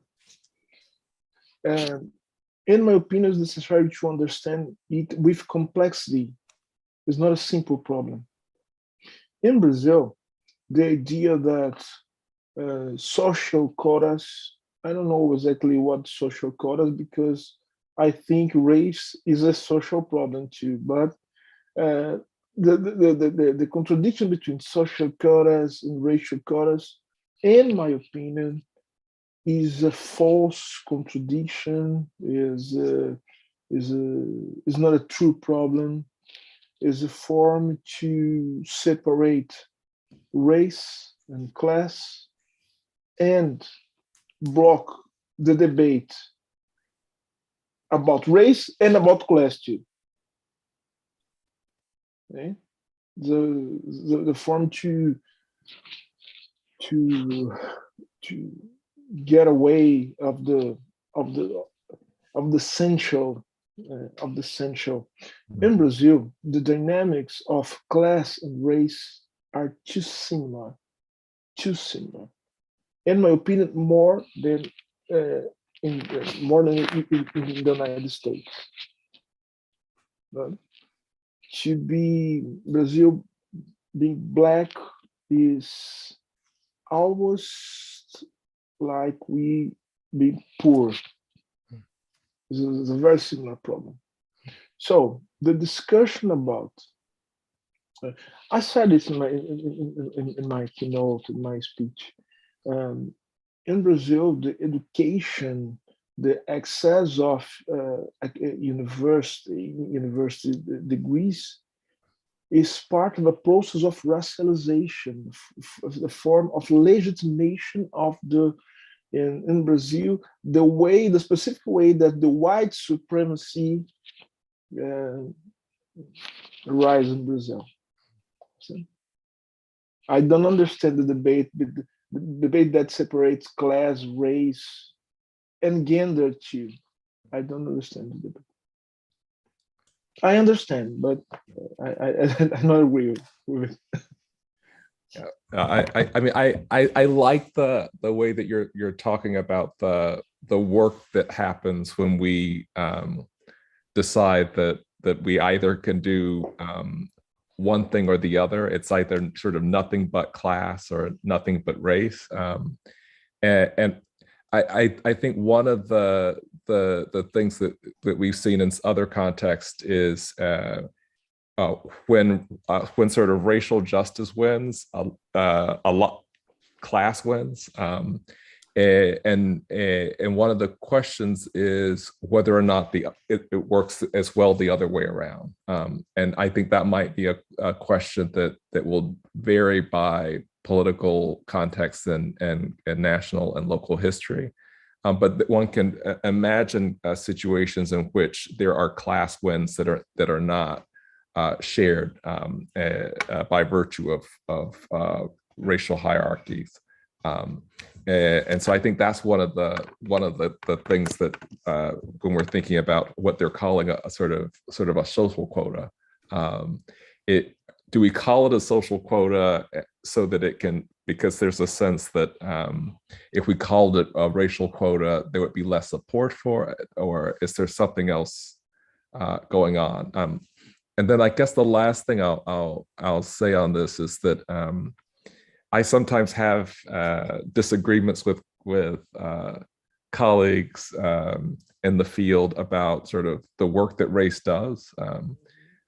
In my opinion, it's necessary to understand it with complexity. It's not a simple problem. In Brazil, the idea that social quotas, I don't know exactly what social quotas, because I think race is a social problem too, but the contradiction between social quotas and racial quotas, in my opinion, is a false contradiction, is not a true problem, is a form to separate race and class and block the debate about race and about class too. Okay? The form to get away of the essential In Brazil, the dynamics of class and race are too similar. In my opinion, more than in the United States. But to be Brazil being black is almost like we be poor. It's a very similar problem. So the discussion about, I said this in my keynote, in my speech. In Brazil, the education, the access of university degrees is part of a process of racialization, the form of legitimation of in Brazil, the specific way that the white supremacy rise in Brazil. So, I don't understand the debate that separates class, race, and gender too. I don't understand the debate. I understand, but I not agree with it. I mean, I like the way that you're talking about the work that happens when we decide that we either can do one thing or the other. It's either sort of nothing but class or nothing but race. And I think one of the things that we've seen in other contexts is when sort of racial justice wins, a lot class wins. And one of the questions is whether or not it works as well the other way around. And I think that might be a question that will vary by political context and national and local history. But one can imagine situations in which there are class wins that are not shared by virtue of racial hierarchies. And so I think that's one of the things that when we're thinking about what they're calling a sort of a social quota, do we call it a social quota so that it can, because there's a sense that if we called it a racial quota, there would be less support for it, or is there something else going on? And then I guess the last thing I'll say on this is that I sometimes have disagreements with colleagues in the field about sort of the work that race does,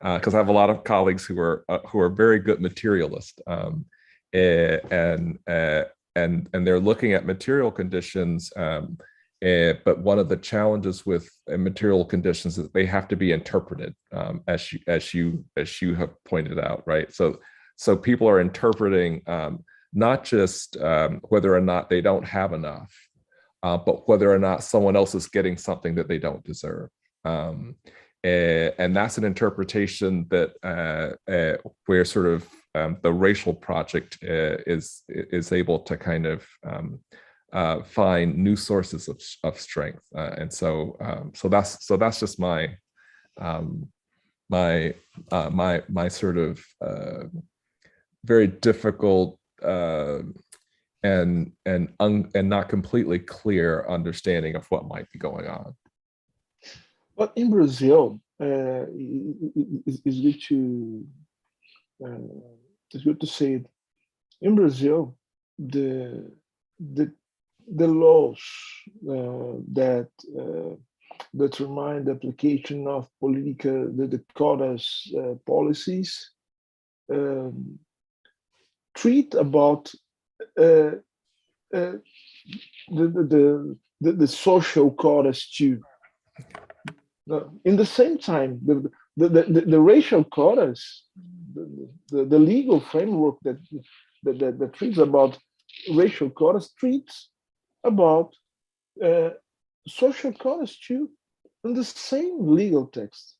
because I have a lot of colleagues who are very good materialists, and they're looking at material conditions But one of the challenges with material conditions is they have to be interpreted, as you have pointed out, right? So people are interpreting not just whether or not they don't have enough, but whether or not someone else is getting something that they don't deserve. And that's an interpretation that where sort of the racial project is able to kind of find new sources of strength, and so that's just my my sort of very difficult and not completely clear understanding of what might be going on. But in Brazil, it's good to say it. In Brazil, the laws that determine the application of the quotas policies treat about the social quotas too. In the same time, the racial quotas, the legal framework that treats about racial quotas treats about social quotas too, in the same legal text.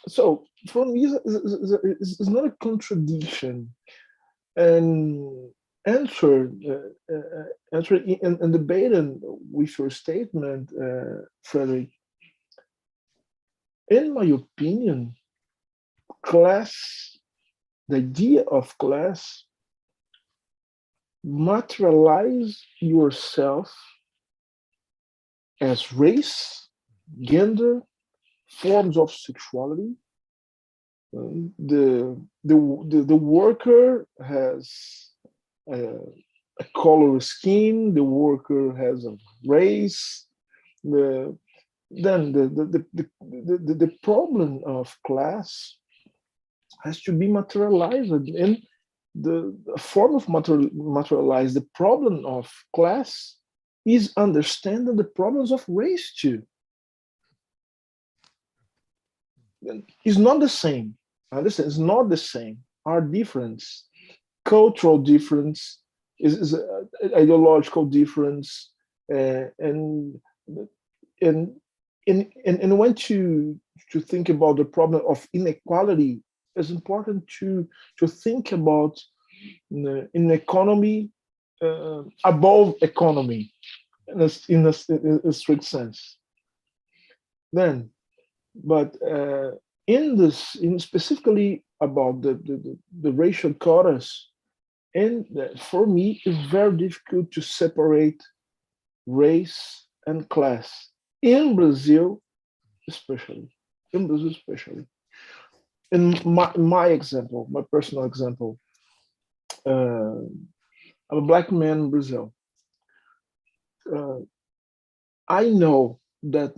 So for me, it's not a contradiction. And answering and debating with your statement, Frederick, in my opinion, class, the idea of class, materialize yourself as race, gender, forms of sexuality. The worker has a color scheme. The worker has a race. Then the problem of class has to be materialized, and the form of materialize the problem of class is understanding the problems of race too. It's not the same. Understand? It's not the same. Our difference, cultural difference, is ideological difference, and when to think about the problem of inequality, it's important to think about in economy above economy in a strict sense. Then, but in specifically about the racial quotas, and for me, it's very difficult to separate race and class in Brazil, especially. In my example, my personal example, I'm a Black man in Brazil. I know that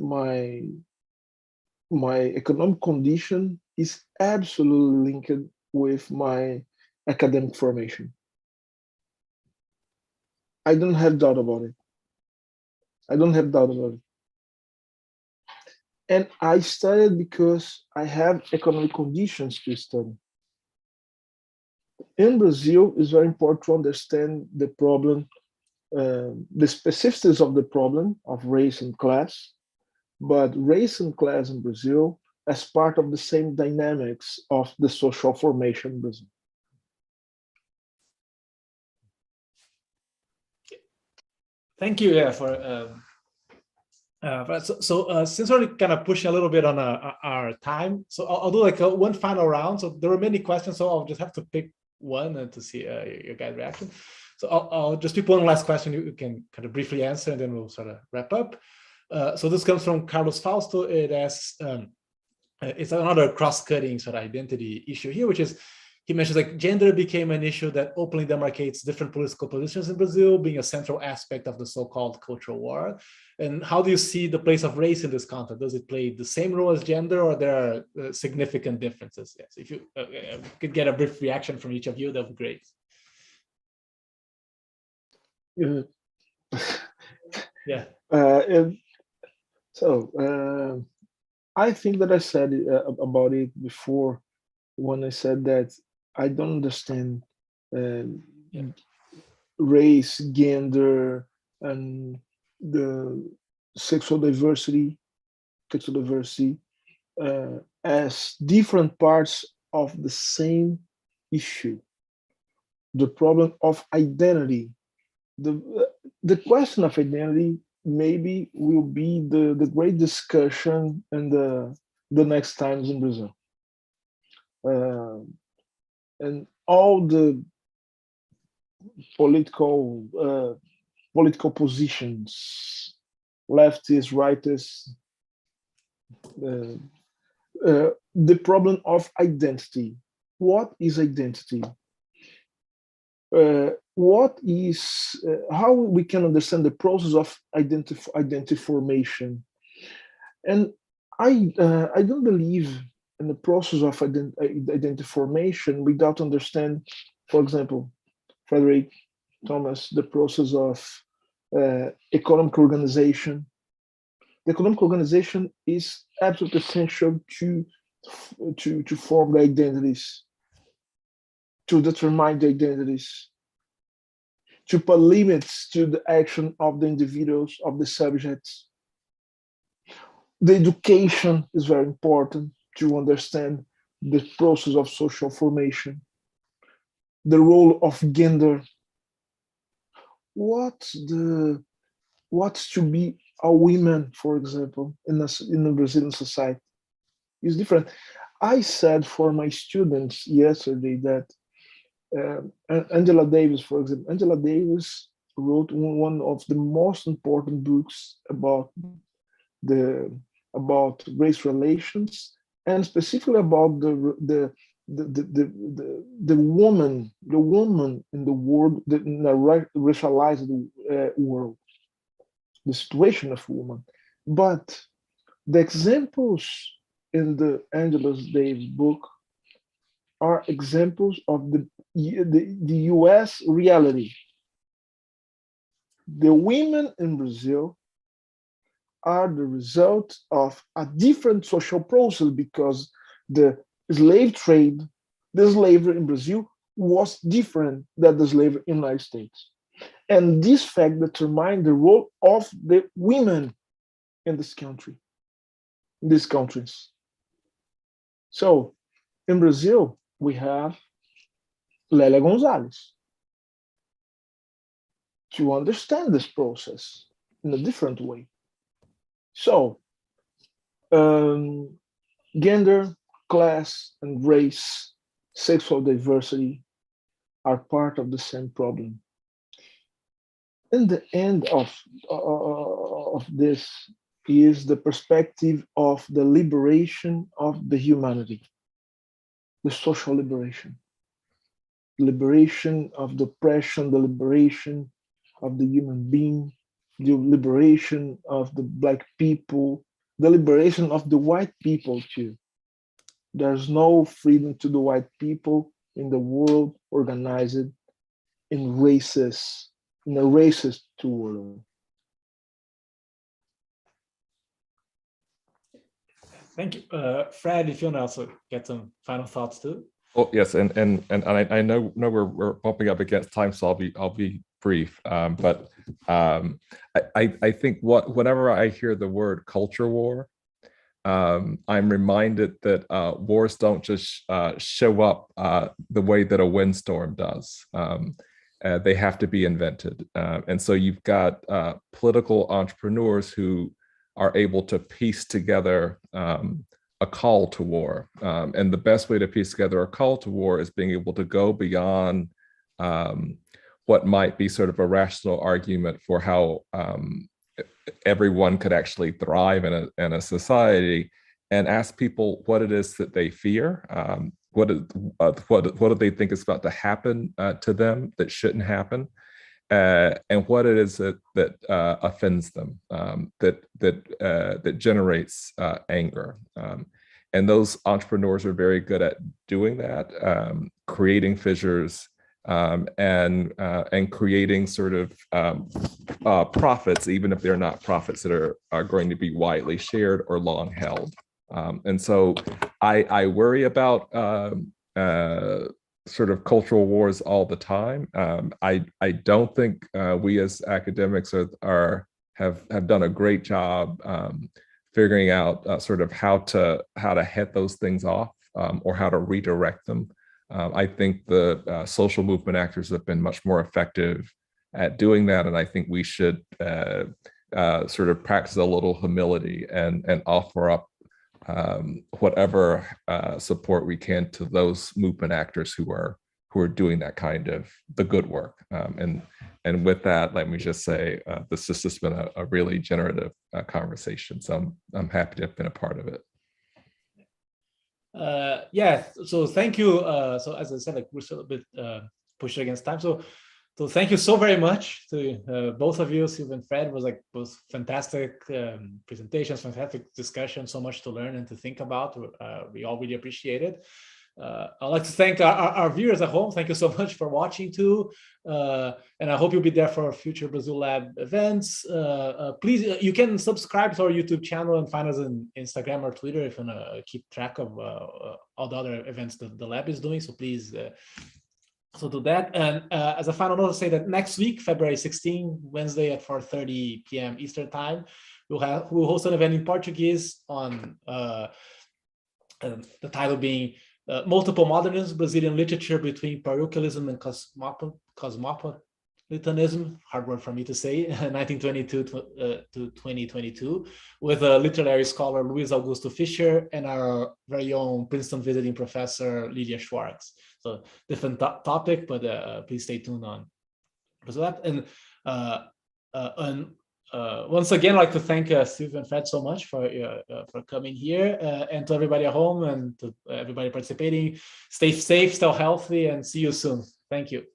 my economic condition is absolutely linked with my academic formation. I don't have doubt about it. And I studied because I have economic conditions to study. In Brazil, it's very important to understand the problem, the specificities of the problem of race and class, but race and class in Brazil as part of the same dynamics of the social formation in Brazil. Thank you, since we're kind of pushing a little bit on our time, so I'll do like one final round. So there were many questions, so I'll just have to pick one to see your guys' reaction. So I'll just pick one last question you can kind of briefly answer, and then we'll sort of wrap up. So this comes from Carlos Fausto. It asks, it's another cross-cutting sort of identity issue here, which is, he mentions like gender became an issue that openly demarcates different political positions in Brazil, being a central aspect of the so-called cultural war. And how do you see the place of race in this context? Does it play the same role as gender, or there are significant differences? Yes, if you could get a brief reaction from each of you, that would be great. Uh, Yeah. and so I think that I said about it before when I said that I don't understand uh, Yeah. race, gender, and the sexual diversity, as different parts of the same issue, the problem of identity. The question of identity maybe will be the great discussion in the next times in Brazil. And all the political political positions, leftists, rightists, uh, the problem of identity. What is identity? What is how we can understand the process of identity formation? And I don't believe in the process of identity formation without understand, for example, Frederick, Thomas, the process of economic organization. The economic organization is absolutely essential to form the identities, to determine the identities, to put limits to the action of the individuals, of the subjects. The education is very important to understand the process of social formation, the role of gender, what's to be a woman, for example, in the Brazilian society is different. I said for my students yesterday that Angela Davis, for example, Angela Davis wrote one of the most important books about race relations, and specifically about the woman in the world, in a racialized world, the situation of woman. But the examples in the Angela Davis book are examples of the US reality. The women in Brazil are the result of a different social process because the slave trade, the slavery in Brazil was different than the slavery in the United States. And this fact determined the role of the women in this country, in these countries. So in Brazil, we have Lélia Gonzalez. To understand this process in a different way. So, gender, class, and race, sexual diversity are part of the same problem. In the end of this is the perspective of the liberation of the humanity, the social liberation of the oppression, the liberation of the human being, the liberation of the Black people, the liberation of the white people too. There's no freedom to the white people in the world organized in a racist world. Thank you. Fred, if you want to also get some final thoughts too. Oh yes, and I know we're bumping up against time, so I'll be brief. But I think whenever I hear the word culture war, I'm reminded that wars don't just show up the way that a windstorm does. They have to be invented, and so you've got political entrepreneurs who are able to piece together a call to war. And the best way to piece together a call to war is being able to go beyond what might be sort of a rational argument for how everyone could actually thrive in a society, and ask people what it is that they fear, what do they think is about to happen to them that shouldn't happen, and what it is that offends them, that generates anger. And those entrepreneurs are very good at doing that, creating fissures, and creating sort of profits, even if they're not profits that are going to be widely shared or long held. And so I worry about sort of cultural wars all the time. I don't think we as academics have done a great job figuring out sort of how to head those things off or how to redirect them. I think the social movement actors have been much more effective at doing that, and I think we should sort of practice a little humility and offer up whatever support we can to those movement actors who are doing that kind of the good work. And with that, let me just say this has just been a really generative conversation. So I'm happy to have been a part of it. Yeah, so thank you. So as I said, like we're still a bit pushed against time. So thank you so very much to both of you, Silvio and Fred. It was like both fantastic presentations, fantastic discussion, so much to learn and to think about. We all really appreciate it. I'd like to thank our viewers at home. Thank you so much for watching too. And I hope you'll be there for future Brazil Lab events. Please, you can subscribe to our YouTube channel and find us on Instagram or Twitter if you want to keep track of all the other events that the lab is doing. So please so do that. And as a final note, I'll say that next week, February 16, Wednesday at 4:30 p.m. Eastern time, we'll host an event in Portuguese on the title being Multiple Modernism, Brazilian Literature Between Parochialism and Cosmopolitanism, hard word for me to say, 1922 to 2022, with literary scholar Luiz Augusto Fischer and our very own Princeton visiting professor Lilia Schwartz. So different topic, but please stay tuned on that. And once again, I'd like to thank Silvio and Fred so much for coming here, and to everybody at home and to everybody participating. Stay safe, stay healthy, and see you soon. Thank you.